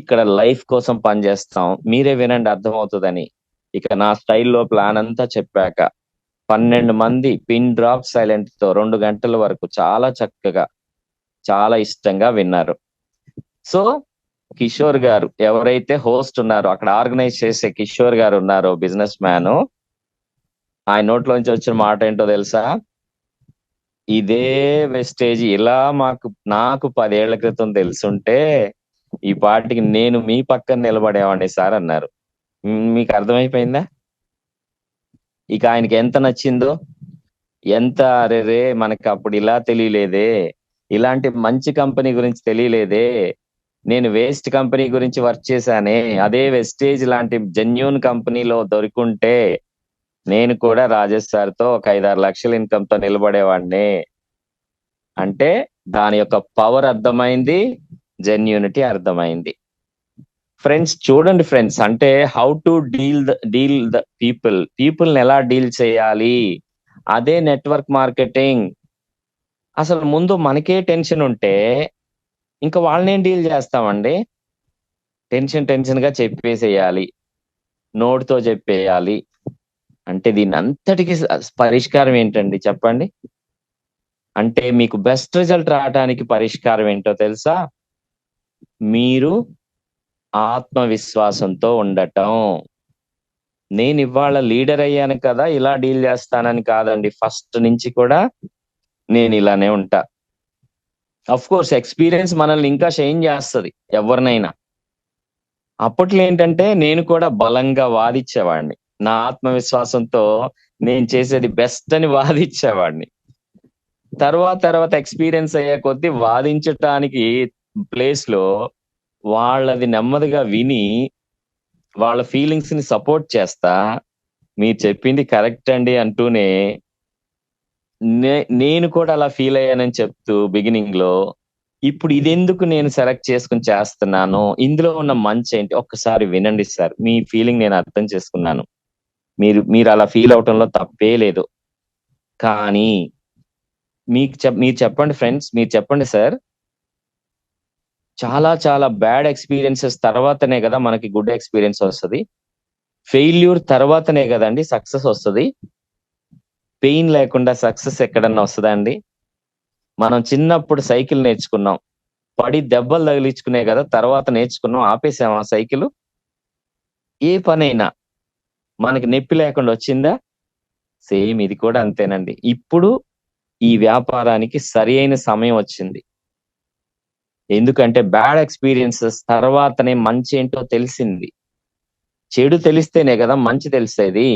ఇక్కడ లైఫ్ కోసం పనిచేస్తాం. మీరే వినండి, అర్థమవుతుందని. ఇక నా స్టైల్లో ప్లాన్ అంతా చెప్పాక 12 మంది పిన్ డ్రాప్ సైలెంట్ తో 2 గంటల వరకు చాలా చక్కగా, చాలా ఇష్టంగా విన్నారు. సో కిషోర్ గారు ఎవరైతే హోస్ట్ ఉన్నారో, అక్కడ ఆర్గనైజ్ చేసే కిషోర్ గారు ఉన్నారో, బిజినెస్ మ్యాన్, ఆయన నోట్లోంచి వచ్చిన మాట ఏంటో తెలుసా, ఇదే వెస్టేజ్ ఇలా నాకు 10 ఏళ్ల క్రితం తెలుసుంటే ఈ పాటికి నేను మీ పక్కన నిలబడేవాడిని సార్ అన్నారు. మీకు అర్థమైపోయిందా ఇక ఆయనకి ఎంత నచ్చిందో, ఎంత అరే మనకి అప్పుడు ఇలా తెలియలేదే, ఇలాంటి మంచి కంపెనీ గురించి తెలియలేదే, నేను వేస్ట్ కంపెనీ గురించి వర్క్ చేశానే, అదే వెస్టేజ్ లాంటి జెన్యూన్ కంపెనీలో దొరికుంటే నేను కూడా రాజేష్ సార్ తో ఒక 5-6 లక్షల ఇన్కమ్ తో నిలబడేవాడిని. అంటే దాని యొక్క పవర్ అర్థమైంది, జెన్యూనిటీ అర్థమైంది. ఫ్రెండ్స్ చూడండి ఫ్రెండ్స్, అంటే how to deal the people ఎలా డీల్ చేయాలి, అదే నెట్వర్క్ మార్కెటింగ్. అసలు ముందు మనకే టెన్షన్ ఉంటే ఇంకా వాళ్ళనేం డీల్ చేస్తామండి. టెన్షన్ గా చెప్పేసేయాలి, నోటితో చెప్పేయాలి. అంటే దీని అంతటికి పరిష్కారం ఏంటండి చెప్పండి. అంటే మీకు బెస్ట్ రిజల్ట్ రావడానికి పరిష్కారం ఏంటో తెలుసా, మీరు ఆత్మవిశ్వాసంతో ఉండటం. నేను ఇవాళ లీడర్ అయ్యాను కదా ఇలా డీల్ చేస్తానని కాదండి, ఫస్ట్ నుంచి కూడా నేను ఇలానే ఉంటా. అఫ్ కోర్స్ ఎక్స్పీరియన్స్ మనల్ని ఇంకా చేంజ్ చేస్తుంది ఎవరినైనా. అప్పట్లో ఏంటంటే నేను కూడా బలంగా వాదించేవాడిని, నా ఆత్మవిశ్వాసంతో నేను చేసేది బెస్ట్ అని వాదించేవాడిని. తర్వాత ఎక్స్పీరియన్స్ అయ్యే కొద్దీ వాదించటానికి ప్లేస్ లో వాళ్ళది నెమ్మదిగా విని వాళ్ళ ఫీలింగ్స్ ని సపోర్ట్ చేస్తా, మీరు చెప్పింది కరెక్ట్ అండి అంటూనే నేను కూడా అలా ఫీల్ అయ్యానని చెప్తూ బిగినింగ్ లో, ఇప్పుడు ఇదెందుకు నేను సెలెక్ట్ చేసుకుని చేస్తున్నాను, ఇందులో ఉన్న మంచి ఏంటి ఒక్కసారి వినండి సార్, మీ ఫీలింగ్ నేను అర్థం చేసుకున్నాను, మీరు అలా ఫీల్ అవటంలో తప్పే లేదు. కానీ మీరు చెప్పండి ఫ్రెండ్స్, మీరు చెప్పండి సార్, చాలా బ్యాడ్ ఎక్స్పీరియన్సెస్ తర్వాతనే కదా మనకి గుడ్ ఎక్స్పీరియన్స్ వస్తుంది. ఫెయిల్యూర్ తర్వాతనే కదండి సక్సెస్ వస్తుంది. పెయిన్ లేకుండా సక్సెస్ ఎక్కడన్నా వస్తుందా అండి. మనం చిన్నప్పుడు సైకిల్ నేర్చుకున్నాం, పడి దెబ్బలు తగిలించుకునే కదా తర్వాత నేర్చుకున్నాం, ఆపేసామా సైకిల్. ఏ పనైనా మనకి నొప్పి లేకుండా వచ్చిందా, సేమ్ ఇది కూడా అంతేనండి. ఇప్పుడు ఈ వ్యాపారానికి సరి అయిన సమయం వచ్చింది. ఎందుకంటే బ్యాడ్ ఎక్స్పీరియన్సెస్ తర్వాతనే మంచి ఏంటో తెలిసింది. చెడు తెలిస్తేనే కదా మంచి తెలిసేది.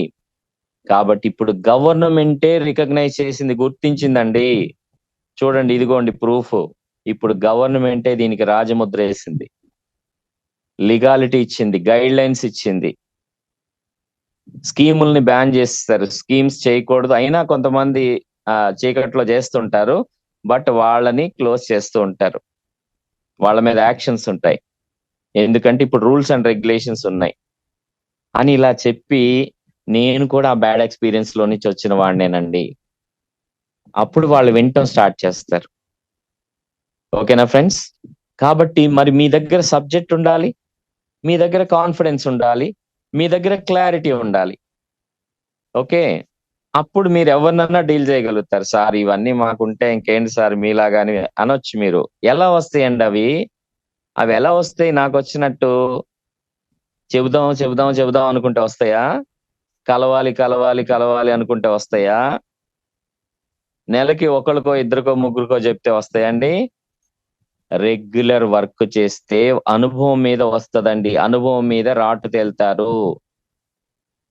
కాబట్టి ఇప్పుడు గవర్నమెంటే రికగ్నైజ్ చేసింది, గుర్తించిందండి. చూడండి, ఇదిగోండి ప్రూఫ్. ఇప్పుడు గవర్నమెంటే దీనికి రాజముద్ర వేసింది, లీగాలిటీ ఇచ్చింది, గైడ్ లైన్స్ ఇచ్చింది. స్కీముల్ని బ్యాన్ చేస్తారు, స్కీమ్స్ చేయకూడదు. అయినా కొంతమంది చీకట్లో చేస్తుంటారు, బట్ వాళ్ళని క్లోజ్ చేస్తూ ఉంటారు. వాళ్ళ మీద యాక్షన్స్ ఉంటాయి, ఎందుకంటే ఇప్పుడు రూల్స్ అండ్ రెగ్యులేషన్స్ ఉన్నాయి అని ఇలా చెప్పి, నేను కూడా ఆ బ్యాడ్ ఎక్స్పీరియన్స్ లో నుంచి వచ్చిన వాడినేనండి. అప్పుడు వాళ్ళు వినటం స్టార్ట్ చేస్తారు. ఓకేనా ఫ్రెండ్స్? కాబట్టి మరి మీ దగ్గర సబ్జెక్ట్ ఉండాలి, మీ దగ్గర కాన్ఫిడెన్స్ ఉండాలి, మీ దగ్గర క్లారిటీ ఉండాలి. ఓకే, అప్పుడు మీరు ఎవరినన్నా డీల్ చేయగలుగుతారు. సార్ ఇవన్నీ మాకుంటే ఇంకేంటి సార్ మీలాగాని అనొచ్చు మీరు. ఎలా వస్తాయండి అవి? అవి ఎలా వస్తాయి? నాకు వచ్చినట్టు చెబుదాం చెబుదాం చెబుదాం అనుకుంటే వస్తాయా? కలవాలి కలవాలి కలవాలి అనుకుంటే వస్తాయా? నెలకి ఒకరికో ఇద్దరికో ముగ్గురికో చెప్తే వస్తాయండి? రెగ్యులర్ వర్క్ చేస్తే అనుభవం మీద వస్తదండి, అనుభవం మీద రాటు తేల్తారు.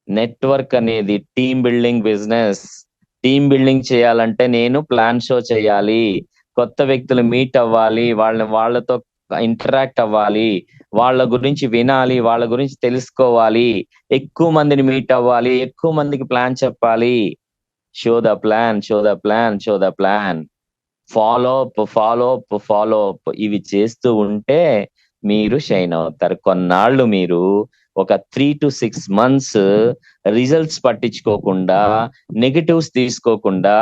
నెట్వర్క్ అనేది team building business. Team building చేయాలంటే నేను ప్లాన్ షో చేయాలి, కొత్త వ్యక్తులు మీట్ అవ్వాలి, వాళ్ళతో ఇంటరాక్ట్ అవ్వాలి, వాళ్ళ గురించి వినాలి, వాళ్ళ గురించి తెలుసుకోవాలి, ఎక్కువ మందిని మీట్ అవ్వాలి, ఎక్కువ మందికి ప్లాన్ చెప్పాలి. Show the plan, show the plan, show the plan. Follow up, follow up, follow up. ఇవి చేస్తూ ఉంటే మీరు షైన్ అవుతారు. కొన్నాళ్ళు మీరు ఒక 3 to 6 months రిజల్ట్స్ పట్టించుకోకుండా, నెగటివ్స్ తీసుకోకుండా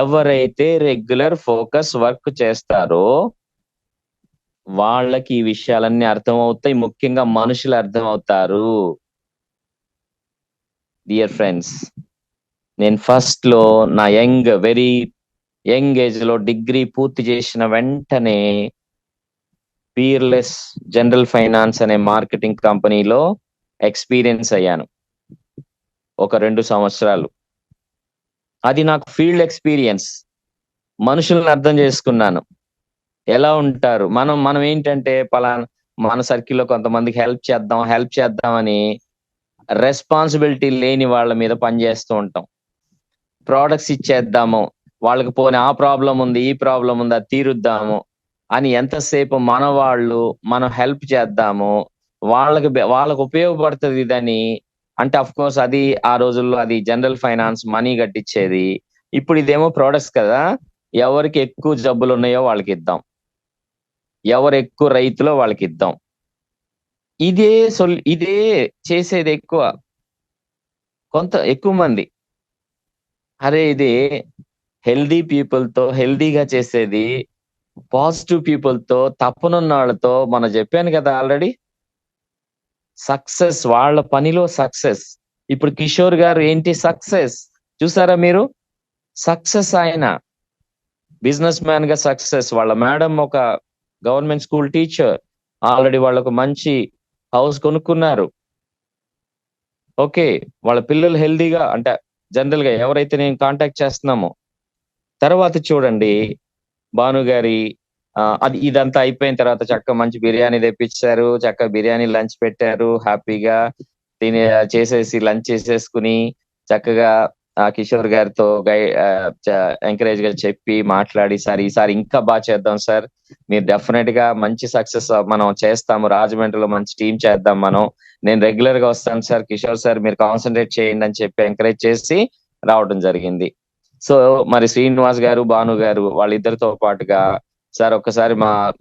ఎవరైతే రెగ్యులర్ ఫోకస్ వర్క్ చేస్తారో వాళ్ళకి ఈ విషయాలన్నీ అర్థమవుతాయి, ముఖ్యంగా మనుషులు అర్థమవుతారు. డియర్ ఫ్రెండ్స్, నేను ఫస్ట్ లో నా వెరీ యంగ్ ఏజ్ లో డిగ్రీ పూర్తి చేసిన వెంటనే పీర్లెస్ జనరల్ ఫైనాన్స్ అనే మార్కెటింగ్ కంపెనీలో ఎక్స్పీరియన్స్ అయ్యాను ఒక 2 సంవత్సరాలు. అది నాకు ఫీల్డ్ ఎక్స్పీరియన్స్. మనుషులను అర్థం చేసుకున్నాను, ఎలా ఉంటారు. మనం ఏంటంటే మన సర్కిల్లో కొంతమందికి హెల్ప్ చేద్దామని రెస్పాన్సిబిలిటీ లేని వాళ్ళ మీద పనిచేస్తూ ఉంటాం. ప్రోడక్ట్స్ ఇచ్చేద్దాము, వాళ్ళకి పోనీ ఆ ప్రాబ్లం ఉంది, ఈ ప్రాబ్లం ఉంది, అది తీరుద్దాము అని ఎంతసేపు మనం హెల్ప్ చేద్దాము, వాళ్ళకు ఉపయోగపడుతుంది ఇదని. అంటే అఫ్ కోర్స్ అది ఆ రోజుల్లో అది జనరల్ ఫైనాన్స్ మనీ కట్టించేది. ఇప్పుడు ఇదేమో ప్రోడక్ట్స్ కదా, ఎవరికి ఎక్కువ జబ్బులు ఉన్నాయో వాళ్ళకి ఇద్దాం, ఎవరు ఎక్కువ రైతులో వాళ్ళకి ఇద్దాం. ఇదే చేసేది ఎక్కువ మంది. అరే ఇది హెల్దీ పీపుల్ తో హెల్దీగా చేసేది, పాజిటివ్ పీపుల్ తో, తప్పనున్న వాళ్ళతో. మనం చెప్పాను కదా ఆల్రెడీ, సక్సెస్, వాళ్ళ పనిలో సక్సెస్. ఇప్పుడు కిషోర్ గారు ఏంటి సక్సెస్ చూసారా మీరు? సక్సెస్, ఆయన బిజినెస్ మ్యాన్ గా సక్సెస్. వాళ్ళ మేడం ఒక గవర్నమెంట్ స్కూల్ టీచర్, ఆల్రెడీ వాళ్ళకు మంచి హౌస్ కొనుక్కున్నారు. ఓకే, వాళ్ళ పిల్లలు హెల్దీగా, అంటే జనరల్ గా ఎవరైతే నేను కాంటాక్ట్ చేస్తున్నామో. తర్వాత చూడండి భాను గారి ఇదంతా అయిపోయిన తర్వాత చక్కగా మంచి బిర్యానీ తెప్పించారు, చక్కగా బిర్యానీ లంచ్ పెట్టారు, హ్యాపీగా చేసేసి లంచ్ చేసేసుకుని చక్కగా కిషోర్ గారితో ఎంకరేజ్ గా చెప్పి మాట్లాడి, సార్ ఈసారి ఇంకా బాగా చేద్దాం సార్, మీరు డెఫినెట్ గా మంచి సక్సెస్ మనం చేస్తాము, రాజమండ్రిలో మంచి టీం చేద్దాం మనం, నేను రెగ్యులర్ గా వస్తాను సార్, కిషోర్ సార్ మీరు కాన్సన్ట్రేట్ చేయండి అని చెప్పి ఎంకరేజ్ చేసి రావడం జరిగింది. సో మరి శ్రీనివాస్ గారు, భాను గారు వాళ్ళిద్దరితో పాటుగా, సార్ ఒక్కసారి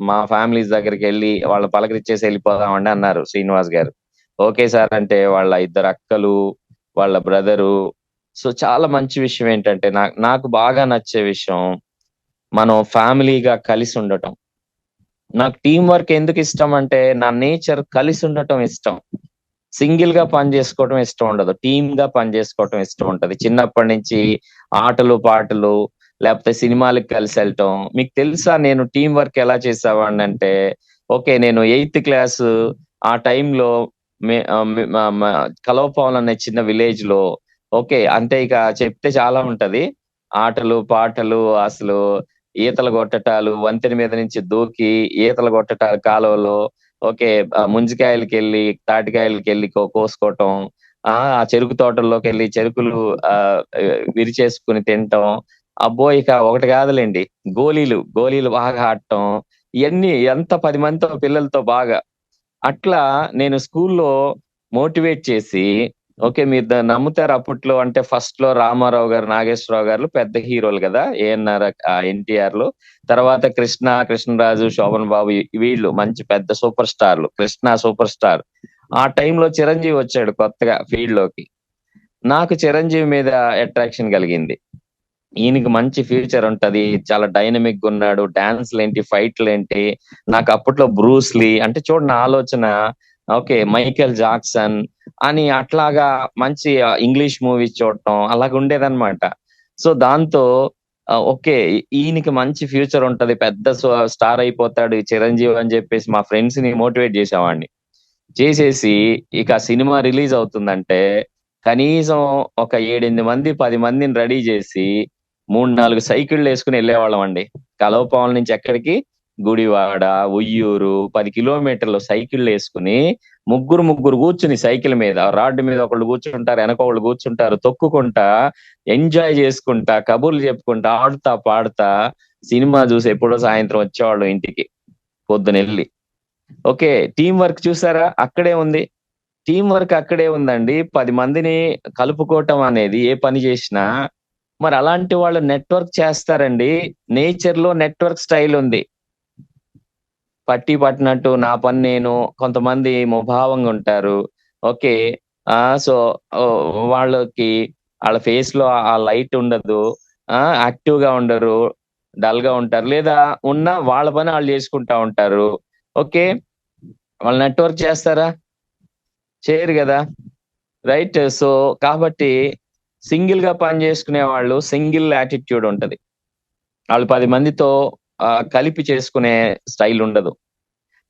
మా ఫ్యామిలీస్ దగ్గరికి వెళ్ళి వాళ్ళ పలకరించేసి వెళ్ళిపోదామండి అన్నారు శ్రీనివాస్ గారు. ఓకే సార్ అంటే వాళ్ళ 2 అక్కలు, వాళ్ళ బ్రదరు. సో చాలా మంచి విషయం ఏంటంటే, నాకు బాగా నచ్చే విషయం మనం ఫ్యామిలీగా కలిసి ఉండటం. నాకు టీం వర్క్ ఎందుకు ఇష్టం అంటే, నా నేచర్ కలిసి ఉండటం ఇష్టం. సింగిల్ గా పని చేసుకోవటం ఇష్టం ఉండదు, టీమ్ గా పని చేసుకోవటం ఇష్టం ఉంటది. చిన్నప్పటి నుంచి ఆటలు పాటలు లేకపోతే సినిమాలకు కలిసి వెళ్ళటం. మీకు తెలుసా నేను టీం వర్క్ ఎలా చేసేవాడిని అంటే, ఓకే నేను 8th క్లాస్ ఆ టైంలో కలవపాలెం అనే చిన్న విలేజ్ లో ఓకే. అంటే ఇక చెప్తే చాలా ఉంటది. ఆటలు, పాటలు అసలు ఈతలు కొట్టటాలు, వంతెన మీద నుంచి దూకి ఈతలు కొట్టటాలు కాలువలో. ఓకే. ముంజికాయలకెళ్ళి, తాటికాయలకెళ్ళి కోసుకోవటం. ఆ చెరుకు తోటల్లోకెళ్ళి చెరుకులు విరిచేసుకొని తినటం. అబ్బో! ఇక ఒకటి కాదులెండి. గోలీలు బాగా ఆడటం. ఇయన్నీ ఎంత 10 మందితో పిల్లలతో బాగా. అట్లా నేను స్కూల్లో మోటివేట్ చేసి ఓకే. మీరు నమ్ముతారు అప్పట్లో అంటే ఫస్ట్‌లో రామారావు గారు, నాగేశ్వరరావు గారు పెద్ద హీరోలు గదా! ఏఎన్నార్, ఎన్టీఆర్‌లు. తర్వాత కృష్ణ, కృష్ణరాజు, శోభన్ బాబు వీళ్ళు మంచి పెద్ద సూపర్ స్టార్‌లు. Krishna super star. ఆ టైంలో చిరంజీవి వచ్చాడు కొత్తగా ఫీల్డ్‌లోకి. నాకు చిరంజీవి మీద అట్రాక్షన్ కలిగింది. ఈయనకి మంచి ఫ్యూచర్ ఉంటది. చాలా డైనమిక్‌గా ఉన్నాడు. డాన్స్‌లేంటి, ఫైట్‌లేంటి. నాకు అప్పట్లో బ్రూస్ లీ అంటే చూడండి ఆలోచన. ఓకే. మైకేల్ జాక్సన్ అని అట్లాగా మంచి ఇంగ్లీష్ మూవీస్ చూడటం అలాగుండేదన్నమాట. సో, దాంతో ఓకే. ఈయనకి మంచి ఫ్యూచర్ ఉంటది. పెద్ద స్టార్ అయిపోతాడు ఈ చిరంజీవి అని జెప్పేసి మా ఫ్రెండ్స్‌ని మోటివేట్ చేసేవాడిని. చేసేసి ఇక సినిమా రిలీజ్ అవుతుందంటే కనీసం ఒక 7, 8 మంది, 10 మందిని రెడీ జేసి 3, 4 సైకిళ్ళేసుకొని ఎళ్ళేవాళ్ళమండి. కలవపాలెం నుంచి ఎక్కడికి? గుడివాడ, ఉయ్యూరు 10 కిలోమీటర్లు సైకిళ్ళేసుకొని ముగ్గురు కూర్చొని సైకిల్ మీద, రాడ్ మీద ఒకళ్ళు కూర్చుంటారు, ఎనకొకళ్ళు కూర్చుంటారు. తొక్కుకుంటా, ఎంజాయ్ చేసుకుంటా, కబుర్లు చెప్పుకుంటా, ఆడుతా, పాడుతా సినిమా జూసి ఎప్పుడో సాయంత్రం వచ్చేవాళ్ళం ఇంటికి పొద్దునెళ్ళి. ఓకే. టీమ్ వర్క్ చూసారా? అక్కడే ఉంది. టీమ్ వర్క్ అక్కడే ఉందండి. 10 మందిని కలుపుకోవటం అనేది ఏ పని జేసినా మరి అలాంటి వాళ్ళు నెట్‌వర్క్ చేస్తారండి. నేచర్‌లో నెట్‌వర్క్ స్టైల్ ఉంది. పట్టి పట్టినట్టు నా పని నేను, కొంతమంది ముభావంగా ఉంటారు. ఓకే. సో, వాళ్ళకి ఆళ్ళ ఫేస్‌లో ఆ లైట్ ఉండదు. యాక్టివ్‌గా ఉండరు. డల్‌గా ఉంటారు. లేదా ఉన్న వాళ్ళ పని ఆళ్ళు జేసుకుంటా ఉంటారు. ఓకే. వాళ్ళు నెట్‌వర్క్ చేస్తారా? చేయరు గదా! రైట్. సో, కాబట్టి సింగిల్‌గా పని జేసుకునే వాళ్ళు సింగిల్ యాటిట్యూడ్ ఉంటది. ఆళ్ళు 10 మందితో కలిపి చేసుకునే స్టైల్ ఉండదు.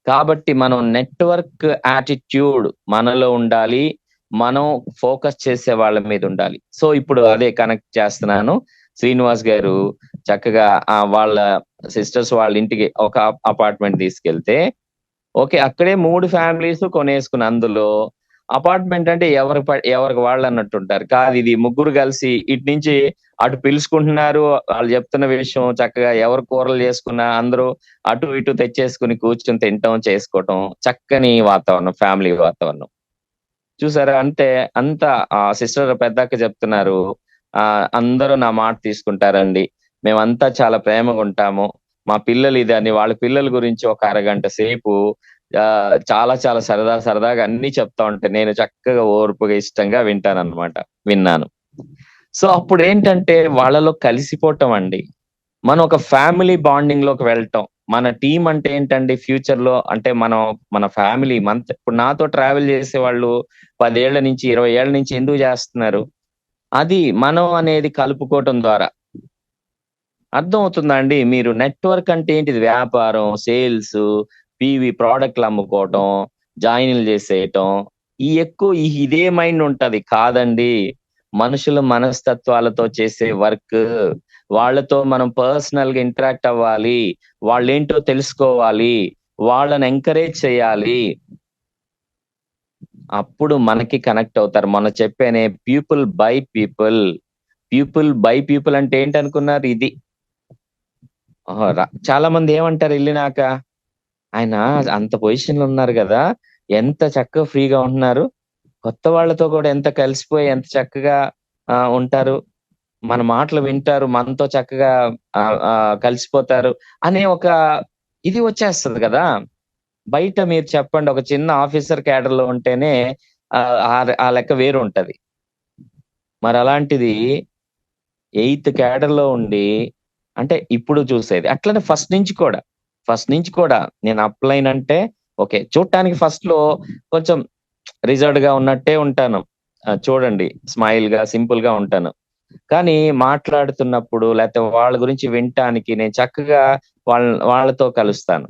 కాబట్టి మనం నెట్‌వర్క్ యాటిట్యూడ్ మనలో ఉండాలి. మనం ఫోకస్ చేసే వాళ్ళ మీద ఉండాలి. సో, ఇప్పుడు అదే కనెక్ట్ చేస్తున్నాను. శ్రీనివాస్ గారు చక్కగా వాళ్ళ సిస్టర్స్ వాళ్ళ ఇంటికి ఒక అపార్ట్‌మెంట్ తీసుకెళ్తే ఓకే. అక్కడే 3 ఫ్యామిలీస్ కొనేసుకుని అందులో అపార్ట్‌మెంట్ అంటే ఎవరికి వాళ్ళన్నట్టుంటారు. కాదు ఇది ముగ్గురు కలిసి ఇటు నుంచి అటు పిలుచుకుంటున్నారు. ఆళ్ళు చెప్తున్న విషయం చక్కగా ఎవరు కూరలు చేసుకున్నా అందరూ అటు ఇటు తెచ్చేసుకొని కూర్చొని తినటం, చేసుకోవటం. చక్కని వాతావరణం, ఫ్యామిలీ వాతావరణం. చూసారా? అంటే అంత సిస్టర్ పెద్దక్క చెప్తున్నారు. అందరూ నా మాట తీసుకుంటారండి. మేమంతా చాలా ప్రేమగుంటాము. మా పిల్లలు ఇదని వాళ్ళ పిల్లల గురించి ఒక అరగంట సేపు చాలా చాలా సరదాగా అన్నీ చెప్తా ఉంటే నేను చక్కగా ఓర్పుగా, ఇష్టంగా వింటానన్నమాట. విన్నాను. సో, అప్పుడేంటంటే వాళ్ళలో కలిసిపోవటం అండి. మనం ఒక ఫ్యామిలీ బాండింగ్‌లోకి వెళ్ళటం. మన టీమ్ అంటే ఏంటండి ఫ్యూచర్‌లో అంటే మన ఫ్యామిలీ ఇప్పుడు నాతో ట్రావెల్ చేసేవాళ్ళు 10 ఏళ్ల నుంచి, 20 ఏళ్ల నుంచి ఎందుకు చేస్తున్నారు? అది మనం అనేది కలుపుకోవటం ద్వారా. అర్థమవుతుందా అండి? మీరు నెట్‌వర్క్ అంటే ఏంటిది? వ్యాపారం, సేల్సు, ప్రొడక్ట్‌లు అమ్ముకోవటం, జాయిన్‌లు చేసేయటం. ఇదే మైండ్ ఉంటది. కాదండి. మనుషుల మనస్తత్వాలతో చేసే వర్క్. వాళ్ళతో మనం పర్సనల్‌గా ఇంటరాక్ట్ అవ్వాలి. వాళ్ళేంటో తెలుసుకోవాలి. వాళ్ళని ఎంకరేజ్ చేయాలి. అప్పుడు మనకి కనెక్ట్ అవుతారు. మొన్న చెప్పానే people by people. People by people అంటే ఏంటనుకున్నారు? ఇది. చాలా మంది ఏమంటారు ఎళ్ళినాక, ఆయన అంత పొజిషన్‌లో ఉన్నారు గదా! ఎంత చక్కగా ఫ్రీగా ఉంటున్నారు. కొత్త వాళ్ళతో కూడా ఎంత కలిసిపోయి ఎంత చక్కగా ఉంటారు. మన మాటలు వింటారు. మనతో చక్కగా కలిసిపోతారు అనే ఒక ఇది వచ్చేస్తది గదా! బయట మీరు చెప్పండి ఒక చిన్న ఆఫీసర్ క్యాడర్‌లో ఉంటేనే ఆ లెక్క వేరుంటది. మరలాంటిది ఎయిత్ క్యాడర్‌లో ఉండి అంటే ఇప్పుడు చూసేది. అట్లనే ఫస్ట్ నుంచి కూడా నేను అప్‌లైన్ అంటే ఓకే. చూడటానికి ఫస్ట్‌లో కొంచెం రిజర్వ్డ్‌గా ఉన్నట్టే ఉంటాను. చూడండి స్మైల్‌గా, సింపుల్‌గా ఉంటాను. కానీ మాట్లాడుతున్నప్పుడు లేతే వాళ్ళ గురించి వినటానికి నేను చక్కగా వాళ్ళతో కలుస్తాను.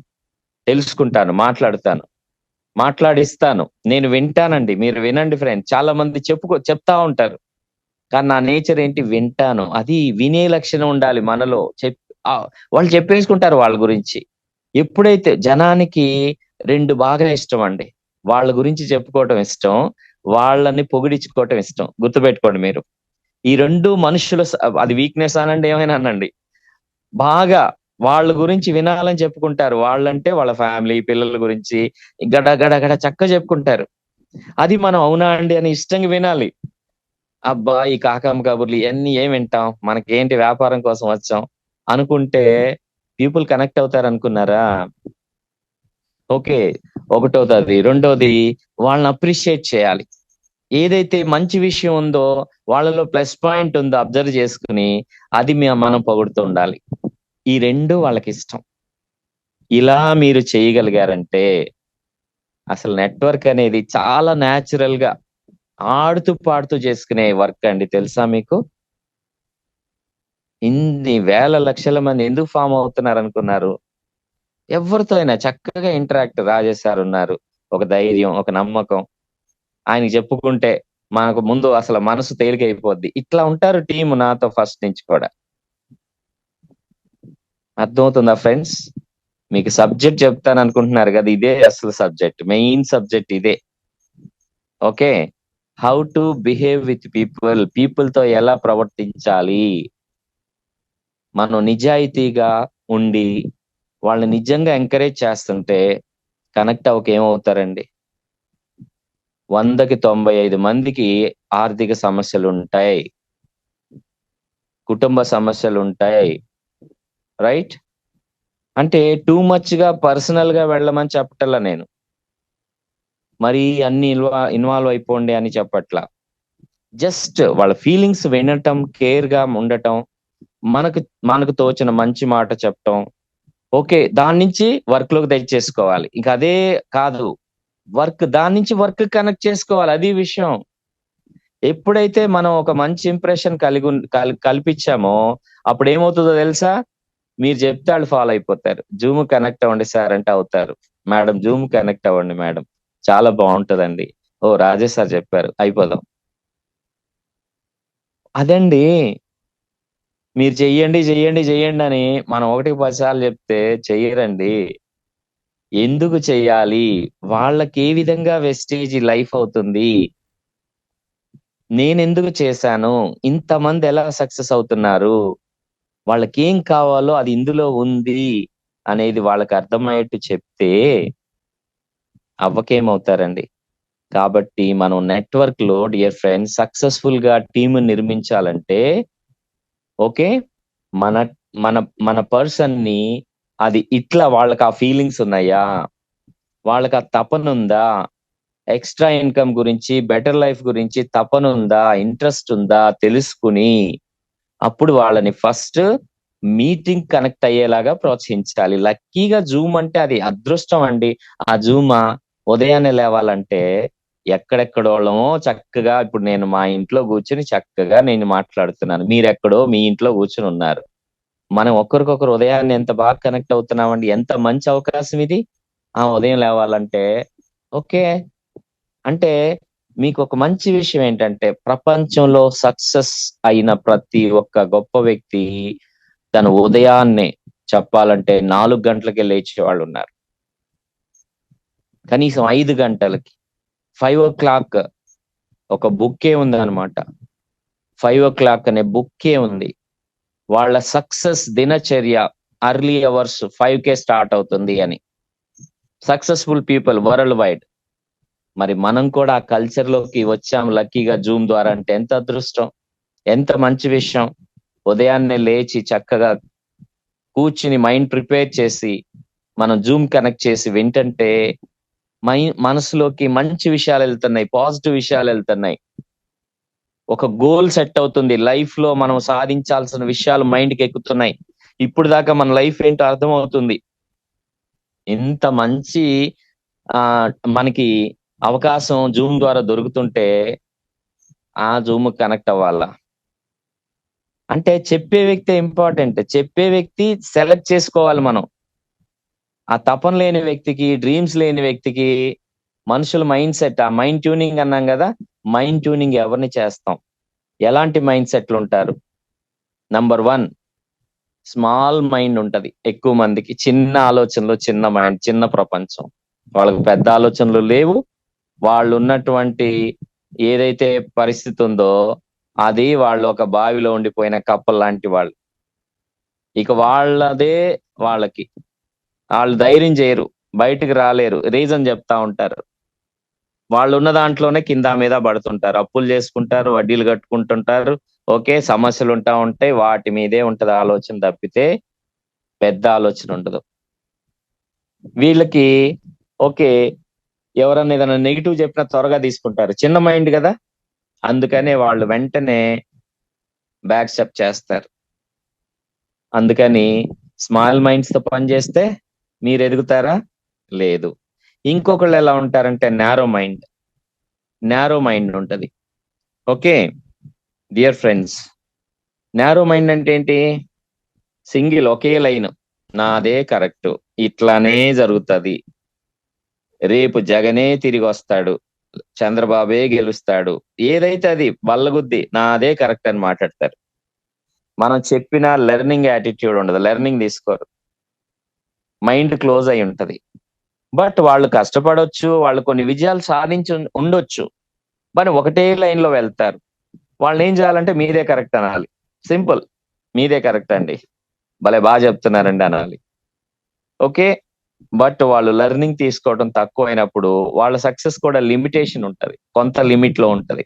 తెలుసుకుంటాను, మాట్లాడుతాను. మాట్లాడిస్తాను. నేను వింటానండి. మీరు వినండి ఫ్రెండ్స్. చాలా మంది చెప్తా ఉంటారు. కానీ నా నేచర్ ఏంటి, వింటాను. అది వినే లక్షణం ఉండాలి మనలో. వాళ్ళు చెప్పేసుకుంటారు వాళ్ళ గురించి. ఎప్పుడైతే జనానికి రెండు బాగా ఇష్టం అండి. వాళ్ళ గురించి చెప్పుకోవటం ఇష్టం, వాళ్ళని పొగిడించుకోవటం ఇష్టం. గుర్తుపెట్టుకోండి మీరు. ఈ రెండు మనుషుల అది వీక్నెస్ అనండి, ఏమైనా అనండి, బాగా వాళ్ళ గురించి వినాలని చెప్పుకుంటారు. వాళ్ళంటే వాళ్ళ ఫ్యామిలీ, పిల్లల గురించి గడ గడ గడ చక్కగా చెప్పుకుంటారు. అది మనం అవునా అండి అని ఇష్టంగా వినాలి. అబ్బా ఈ కాకమ్మ కబుర్లు ఇవన్నీ ఏం వింటాం, మనకేంటి వ్యాపారం కోసం వచ్చాం అనుకుంటే పీపుల్ కనెక్ట్ అవుతారు అనుకున్నారా? ఓకే, ఒకటోది. రెండోది, వాళ్ళని అప్రిషియేట్ చేయాలి. ఏదైతే మంచి విషయం ఉందో, వాళ్ళలో ప్లస్ పాయింట్ ఉందో అబ్జర్వ్ చేసుకుని అది మనం పొగుడుతూ ఉండాలి. ఈ రెండు వాళ్ళకి ఇష్టం. ఇలా మీరు చేయగలిగారంటే అసలు నెట్వర్క్ అనేది చాలా న్యాచురల్ గా ఆడుతూ పాడుతూ చేసుకునే వర్క్ అండి. తెలుసా మీకు? ఇన్ని వేల లక్షల మంది ఎందుకు ఫామ్ అవుతున్నారు అనుకున్నారు? ఎవరితో అయినా చక్కగా ఇంటరాక్ట్. రాజేష్ సార్ ఉన్నారు, ఒక ధైర్యం, ఒక నమ్మకం. ఆయనకి చెప్పుకుంటే మనకు ముందు అసలు మనసు తేలికైపోద్ది. ఇట్లా ఉంటారు టీం నాతో ఫస్ట్ నుంచి కూడా. అర్థమవుతుందా ఫ్రెండ్స్? మీకు సబ్జెక్ట్ చెప్తాను అనుకుంటున్నారు కదా, ఇదే అసలు సబ్జెక్ట్, మెయిన్ సబ్జెక్ట్ ఇదే. Okay, how to behave with people, people తో ఎలా ప్రవర్తించాలి. మనం నిజాయితీగా ఉండి వాళ్ళని నిజంగా ఎంకరేజ్ చేస్తుంటే కనెక్ట్ అవ్వక ఏమవుతారండి? 100కి 95 మందికి ఆర్థిక సమస్యలు ఉంటాయి, కుటుంబ సమస్యలు ఉంటాయి, రైట్? అంటే టూ మచ్ గా పర్సనల్ గా వెళ్ళమని చెప్పటల్లా నేను, మరి అన్ని ఇన్వాల్వ్ అయిపోండి అని చెప్పట్లా. జస్ట్ వాళ్ళ ఫీలింగ్స్ వినటం, కేర్ గా ఉండటం, మనకు మనకు తోచిన మంచి మాట చెప్పటం. ఓకే, దాని నుంచి వర్క్ లోకి తెచ్చేసుకోవాలి. ఇంకా అదే కాదు, దాని నుంచి వర్క్ కనెక్ట్ చేసుకోవాలి. అది విషయం. ఎప్పుడైతే మనం ఒక మంచి ఇంప్రెషన్ కల్పించామో అప్పుడు ఏమవుతుందో తెలుసా? మీరు చెప్తే వాళ్ళు ఫాలో అయిపోతారు. జూమ్ కనెక్ట్ అవ్వండి సార్ అంటే అవుతారు. మేడం జూమ్ కనెక్ట్ అవ్వండి మేడం, చాలా బాగుంటదండి. ఓ రాజేష్ సార్ చెప్పారు, అయిపోదాం. అదండి, మీరు చెయ్యండి చెయ్యండి చెయ్యండి అని మనం 1కి 10 సార్లు చెప్తే చెయ్యరండి. ఎందుకు చెయ్యాలి? వాళ్ళకి ఏ విధంగా వెస్టేజ్ లైఫ్ అవుతుంది, నేనెందుకు చేశాను, ఇంతమంది ఎలా సక్సెస్ అవుతున్నారు, వాళ్ళకి ఏం కావాలో అది ఇందులో ఉంది అనేది వాళ్ళకి అర్థమయ్యేట్టు చెప్తే అవ్వకేమవుతారండి. కాబట్టి మనం నెట్వర్క్ లో డియర్ ఫ్రెండ్స్ సక్సెస్ఫుల్ గా టీమ్ నిర్మించాలంటే, ఓకే, మన మన మన పర్సన్ ని, అది ఇట్లా వాళ్ళకి ఆ ఫీలింగ్స్ ఉన్నాయా, వాళ్ళకి ఆ తపన ఉందా, ఎక్స్ట్రా ఇన్కమ్ గురించి, బెటర్ లైఫ్ గురించి తపన ఉందా, ఇంట్రెస్ట్ ఉందా తెలుసుకుని అప్పుడు వాళ్ళని ఫస్ట్ మీటింగ్ కనెక్ట్ అయ్యేలాగా ప్రోత్సహించాలి. లక్కీగా జూమ్ అంటే అది అదృష్టం అండి. ఆ జూమా ఉదయాన్నే లేవాలంటే ఎక్కడెక్కడోళ్ళమో చక్కగా, ఇప్పుడు నేను మా ఇంట్లో కూర్చుని చక్కగా నేను మాట్లాడుతున్నాను, మీరెక్కడో మీ ఇంట్లో కూర్చుని ఉన్నారు. మనం ఒకరికొకరు ఉదయాన్నే ఎంత బాగా కనెక్ట్ అవుతున్నామండి. ఎంత మంచి అవకాశం ఇది. ఆ ఉదయం లేవాలంటే ఓకే. అంటే మీకు ఒక మంచి విషయం ఏంటంటే, ప్రపంచంలో సక్సెస్ అయిన ప్రతి ఒక్క గొప్ప వ్యక్తి తను ఉదయాన్నే చెప్పాలంటే 4 గంటలకే లేచే వాళ్ళు ఉన్నారు. కనీసం 5 గంటలకి, 5 o'clock ఒక బుక్కే ఉంది అనమాట. 5 o'clock అనే బుక్కే ఉంది. వాళ్ళ సక్సెస్ దినచర్య అర్లీ అవర్స్ 5కే స్టార్ట్ అవుతుంది అని. Successful people world wide. మరి మనం కూడా ఆ కల్చర్ లోకి వచ్చాం లక్కీగా జూమ్ ద్వారా అంటే ఎంత అదృష్టం, ఎంత మంచి విషయం. ఉదయాన్నే లేచి చక్కగా కూర్చుని మైండ్ ప్రిపేర్ చేసి మనం జూమ్ కనెక్ట్ చేసి వింటంటే మనసులోకి మంచి విషయాలు వెళ్తున్నాయి, పాజిటివ్ విషయాలు వెళ్తున్నాయి. ఒక గోల్ సెట్ అవుతుంది, లైఫ్ లో మనం సాధించాల్సిన విషయాలు మైండ్ కి ఎక్కుతున్నాయి. ఇప్పుడు దాకా మన లైఫ్ ఏంటో అర్థం అవుతుంది. ఇంత మంచి ఆ మనకి అవకాశం జూమ్ ద్వారా దొరుకుతుంటే ఆ జూమ్ కనెక్ట్ అవ్వాలా. అంటే చెప్పే వ్యక్తి ఇంపార్టెంట్, చెప్పే వ్యక్తి సెలెక్ట్ చేసుకోవాలి మనం. ఆ తపన లేని వ్యక్తికి, డ్రీమ్స్ లేని వ్యక్తికి, మనుషుల మైండ్ సెట్, ఆ మైండ్ ట్యూనింగ్ అన్నాం కదా, మైండ్ ట్యూనింగ్ ఎవరిని చేస్తాం? ఎలాంటి మైండ్ సెట్లు ఉంటారు? నంబర్ 1, స్మాల్ మైండ్ ఉంటది ఎక్కువ మందికి. చిన్న ఆలోచనలు, చిన్న మైండ్, చిన్న ప్రపంచం. వాళ్ళకి పెద్ద ఆలోచనలు లేవు. వాళ్ళు ఉన్నటువంటి ఏదైతే పరిస్థితి ఉందో అది వాళ్ళు ఒక బావిలో ఉండిపోయిన కప్పలు లాంటి వాళ్ళు. ఇక వాళ్ళదే వాళ్ళకి. వాళ్ళు ధైర్యం చేయరు, బయటికి రాలేరు, రీజన్ చెప్తా ఉంటారు. వాళ్ళు ఉన్న దాంట్లోనే కింద మీద పడుతుంటారు, అప్పులు చేసుకుంటారు, వడ్డీలు కట్టుకుంటుంటారు. ఓకే, సమస్యలు ఉంటా ఉంటాయి, వాటి మీదే ఉంటది ఆలోచన తప్పితే పెద్ద ఆలోచన ఉండదు వీళ్ళకి. ఓకే, ఎవరన్నా ఏదైనా నెగిటివ్ చెప్పినా త్వరగా తీసుకుంటారు, చిన్న మైండ్ కదా, అందుకనే వాళ్ళు వెంటనే బ్యాక్ స్టెప్ చేస్తారు. అందుకని స్మాల్ మైండ్స్ తో పని చేస్తే మీరు ఎదుగుతారా? లేదు. ఇంకొకళ్ళు ఎలా ఉంటారంటే నేరో మైండ్ ఉంటది. Okay dear friends, narrow mind అంటే ఏంటి? సింగిల్, ఒకే లైన్, నాదే కరెక్ట్, ఇట్లానే జరుగుతది, రేపు జగనే తిరిగి వస్తాడు, చంద్రబాబే గెలుస్తాడు, ఏదైతే అది బల్లగుద్ది నాదే కరెక్ట్ అని మాట్లాడతారు. మనం చెప్పిన లెర్నింగ్ యాటిట్యూడ్ ఉండదు, లెర్నింగ్ తీసుకోరు, మైండ్ క్లోజ్ అయి ఉంటది. బట్ వాళ్ళు కష్టపడొచ్చు, వాళ్ళు కొన్ని విజయాలు సాధించి ఉండొచ్చు, మరి ఒకటే లైన్ లో వెళ్తారు. వాళ్ళు ఏం చేయాలంటే మీదే కరెక్ట్ అనాలి. సింపుల్, మీదే కరెక్ట్ అండి, భలే బాగా చెప్తున్నారండి అనాలి. ఓకే, బట్ వాళ్ళు లెర్నింగ్ తీసుకోవడం తక్కువ అయినప్పుడు వాళ్ళ సక్సెస్ కూడా లిమిటేషన్ ఉంటది, కొంత లిమిట్ లో ఉంటది.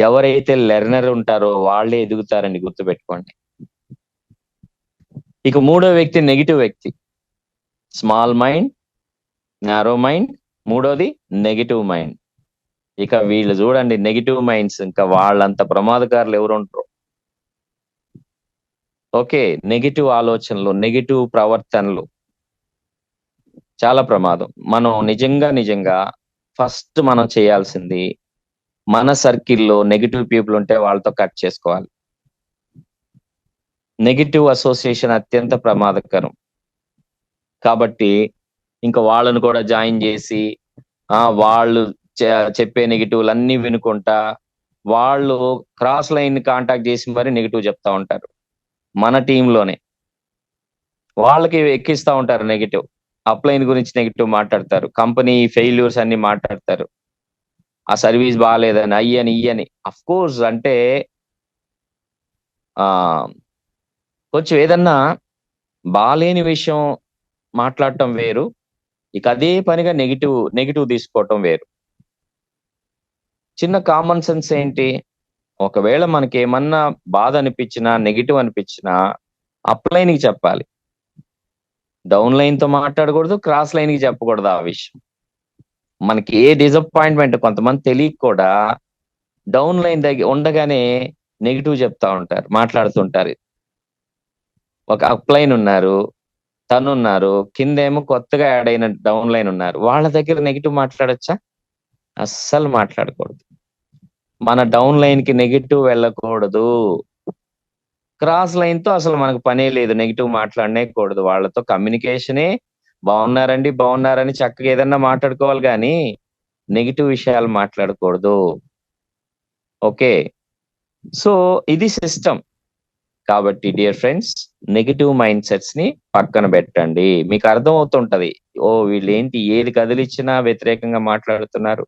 ఎవరైతే లెర్నర్ ఉంటారో వాళ్ళే ఎదుగుతారండి, గుర్తుపెట్టుకోండి. ఇక మూడో వ్యక్తి నెగిటివ్ వ్యక్తి. స్మాల్ మైండ్, నారో మైండ్, మూడోది నెగిటివ్ మైండ్. ఇక వీళ్ళు చూడండి, నెగిటివ్ మైండ్స్ ఇంకా వాళ్ళంత ప్రమాదకారులు ఎవరు ఉంటారు? ఓకే, నెగిటివ్ ఆలోచనలు, నెగిటివ్ ప్రవర్తనలు చాలా ప్రమాదం. మనం నిజంగా ఫస్ట్ మనం చేయాల్సింది, మన సర్కిల్లో నెగిటివ్ పీపుల్ ఉంటే వాళ్ళతో కట్ చేసుకోవాలి. నెగిటివ్ అసోసియేషన్ అత్యంత ప్రమాదకరం. కాబట్టి ఇంకా వాళ్ళను కూడా జాయిన్ చేసి వాళ్ళు చెప్పే నెగిటివ్లు అన్ని వినుకుంటా వాళ్ళు క్రాస్ లైన్ కాంటాక్ట్ చేసి మరి నెగిటివ్ చెప్తా ఉంటారు. మన టీంలోనే వాళ్ళకి ఎక్కిస్తా ఉంటారు నెగిటివ్, అప్లైన్ గురించి నెగిటివ్ మాట్లాడతారు, కంపెనీ ఫెయిల్యూర్స్ అన్ని మాట్లాడతారు, ఆ సర్వీస్ బాగాలేదని, అయ్యని ఇయ్యని. అఫ్ కోర్స్ అంటే ఆ కొంచెం ఏదన్నా బాలేని విషయం మాట్లాడటం వేరు, ఇక అదే పనిగా నెగిటివ్ తీసుకోవటం వేరు. చిన్న కామన్ సెన్స్ ఏంటి? ఒకవేళ మనకి ఏమన్నా బాధ అనిపించినా, నెగిటివ్ అనిపించినా అప్లైన్ కి చెప్పాలి, డౌన్ లైన్ తో మాట్లాడకూడదు, క్రాస్ లైన్ కి చెప్పకూడదు ఆ విషయం. మనకి ఏ డిసప్పాయింట్మెంట్, కొంతమంది తెలియక కూడా డౌన్ లైన్ దగ్గర ఉండగానే నెగిటివ్ చెప్తా ఉంటారు, మాట్లాడుతుంటారు. ఒక అప్లైన్ ఉన్నారు, తనున్నారు, కిందేమో కొత్తగా యాడ్ అయిన డౌన్ లైన్ ఉన్నారు, వాళ్ళ దగ్గర నెగిటివ్ మాట్లాడొచ్చా? అస్సలు మాట్లాడకూడదు. మన డౌన్ లైన్ కి నెగిటివ్ వెళ్ళకూడదు, క్రాస్ లైన్ తో అసలు మనకు పనే లేదు, నెగిటివ్ మాట్లాడనే కూడదు. వాళ్ళతో కమ్యూనికేషనే బాగున్నారండి బాగున్నారని చక్కగా ఏదన్నా మాట్లాడుకోవాలి కానీ నెగిటివ్ విషయాలు మాట్లాడకూడదు. ఓకే, సో ఇది సిస్టమ్. కాబట్టి dear friends, negative mind sets ని పక్కన పెట్టండి. మీకు అర్థం అవుతుంటది, ఓ వీళ్ళు ఏంటి ఏది కదిలిచ్చినా వ్యతిరేకంగా మాట్లాడుతున్నారు,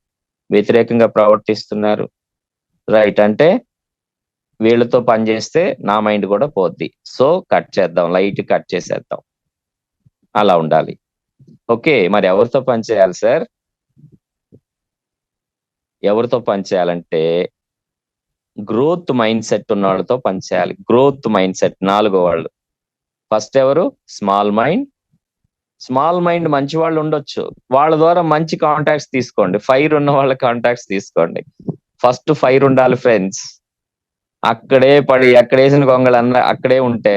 వ్యతిరేకంగా ప్రవర్తిస్తున్నారు, రైట్, అంటే వీళ్ళతో పని చేస్తే నా మైండ్ కూడా పోద్ది, సో కట్ చేద్దాం, లైట్ కట్ చేసేద్దాం, అలా ఉండాలి. ఓకే, మరి ఎవరితో పని చేయాలి సార్? ఎవరితో పని చేయాలంటే గ్రోత్ మైండ్ సెట్ ఉన్న వాళ్ళతో పనిచేయాలి. గ్రోత్ మైండ్ సెట్, నాలుగో వాళ్ళు. ఫస్ట్ ఎవరు? స్మాల్ మైండ్ మంచి వాళ్ళు ఉండొచ్చు, వాళ్ళ ద్వారా మంచి కాంటాక్ట్స్ తీసుకోండి, ఫైర్ ఉన్న వాళ్ళ కాంటాక్ట్స్ తీసుకోండి. ఫస్ట్ ఫైర్ ఉండాలి ఫ్రెండ్స్, అక్కడే పడి ఎక్కడేసిన గొంగళి అక్కడే ఉంటే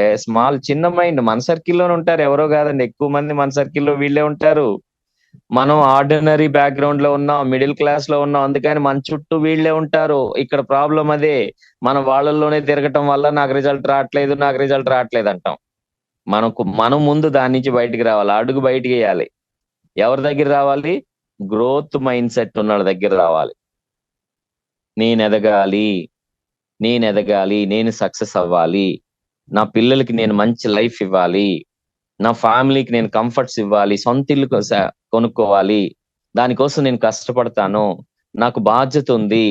చిన్న మైండ్ మన సర్కిల్లోనే ఉంటారు, ఎవరో కాదండి, ఎక్కువ మంది మన సర్కిల్లో వీళ్ళే ఉంటారు. మనం ఆర్డినరీ బ్యాక్గ్రౌండ్ లో ఉన్నాం, మిడిల్ క్లాస్ లో ఉన్నాం, అందుకని మన చుట్టూ వీళ్ళే ఉంటారు. ఇక్కడ ప్రాబ్లం అదే, మనం వాళ్ళల్లోనే తిరగటం వల్ల నాకు రిజల్ట్ రావట్లేదు అంటాం. మనం ముందు దాని నుంచి బయటికి రావాలి, అడుగు బయటికి వేయాలి. ఎవరి దగ్గర రావాలి? గ్రోత్ మైండ్ సెట్ ఉన్న దగ్గర రావాలి. నేను ఎదగాలి, నేను ఎదగాలి, నేను సక్సెస్ అవ్వాలి, నా పిల్లలకి నేను మంచి లైఫ్ ఇవ్వాలి, నా ఫ్యామిలీకి నేను కంఫర్ట్స్ ఇవ్వాలి, సొంత ఇల్లు కొనుక్కోవాలి, దానికోసం నేను కష్టపడతాను, నాకు బాధ్యత ఉంది,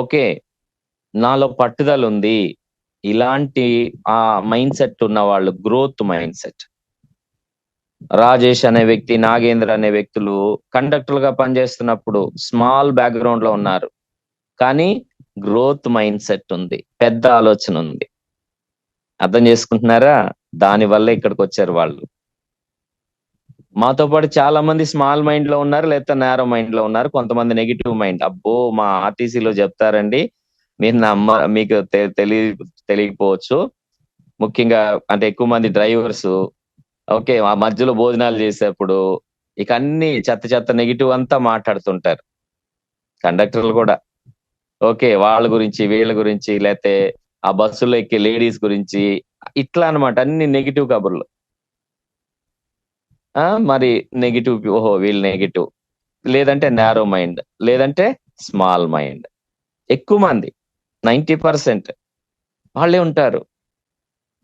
ఓకే, నాలో పట్టుదల ఉంది. ఇలాంటి ఆ మైండ్ సెట్ ఉన్న వాళ్ళు గ్రోత్ మైండ్ సెట్. రాజేష్ అనే వ్యక్తి, నాగేంద్ర అనే వ్యక్తులు కండక్టర్లుగా పనిచేస్తున్నప్పుడు స్మాల్ బ్యాక్గ్రౌండ్ లో ఉన్నారు, కానీ గ్రోత్ మైండ్ సెట్ ఉంది, పెద్ద ఆలోచన ఉంది. అర్థం చేసుకుంటున్నారా? దాని వల్ల ఇక్కడికి వచ్చారు వాళ్ళు. మాతో పాటు చాలా మంది స్మాల్ మైండ్ లో ఉన్నారు, లేకపోతే నేరో మైండ్ లో ఉన్నారు, కొంతమంది నెగిటివ్ మైండ్. అబ్బో, మా ఆర్టీసీలో చెప్తారండి, మీరు మీకు తెలియకపోవచ్చు, ముఖ్యంగా అంటే ఎక్కువ మంది డ్రైవర్స్, ఓకే, ఆ మధ్యలో భోజనాలు చేసేప్పుడు ఇక అన్ని చెత్త చెత్త నెగిటివ్ అంతా మాట్లాడుతుంటారు కండక్టర్లు కూడా. ఓకే, వాళ్ళ గురించి, వీళ్ళ గురించి, లేకపోతే ఆ బస్సులో ఎక్కే లేడీస్ గురించి, ఇట్లా అన్నమాట, అన్ని నెగిటివ్ కబుర్లు. మరి నెగిటివ్, ఓహో వీళ్ళు నెగిటివ్, లేదంటే నారో మైండ్, లేదంటే స్మాల్ మైండ్. ఎక్కువ మంది 90% వాళ్ళే ఉంటారు.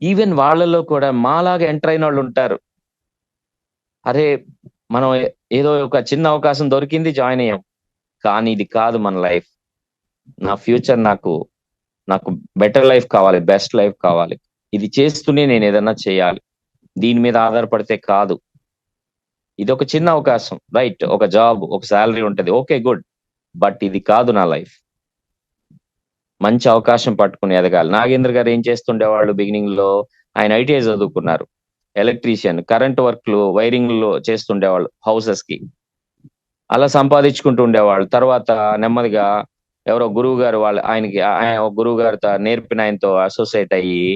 ఈవెన్ వాళ్ళలో కూడా మాలాగా ఎంటర్ అయిన వాళ్ళు ఉంటారు. అరే, మనం ఏదో ఒక చిన్న అవకాశం దొరికింది, జాయిన్ అయ్యాం, కానీ ఇది కాదు మన లైఫ్, నా ఫ్యూచర్, నాకు నాకు బెటర్ లైఫ్ కావాలి, బెస్ట్ లైఫ్ కావాలి, ఇది చేస్తూనే నేను ఏదన్నా చేయాలి, దీని మీద ఆధారపడితే కాదు, ఇది ఒక చిన్న అవకాశం, రైట్, ఒక జాబ్, ఒక శాలరీ ఉంటది, ఓకే గుడ్, బట్ ఇది కాదు నా లైఫ్, మంచి అవకాశం పట్టుకుని ఎదగాలి. నాగేంద్ర గారు ఏం చేస్తుండేవాళ్ళు బిగినింగ్ లో? ఆయన ఐటీఐ చదువుకున్నారు, ఎలక్ట్రీషియన్, కరెంట్ వర్క్లు, వైరింగ్ లో చేస్తుండేవాళ్ళు హౌసెస్ కి, అలా సంపాదించుకుంటూ ఉండేవాళ్ళు. తర్వాత నెమ్మదిగా ఎవరో గురువు గారు వాళ్ళు ఆయన గురువు గారితో నేర్పిన ఆయనతో అసోసియేట్ అయ్యి,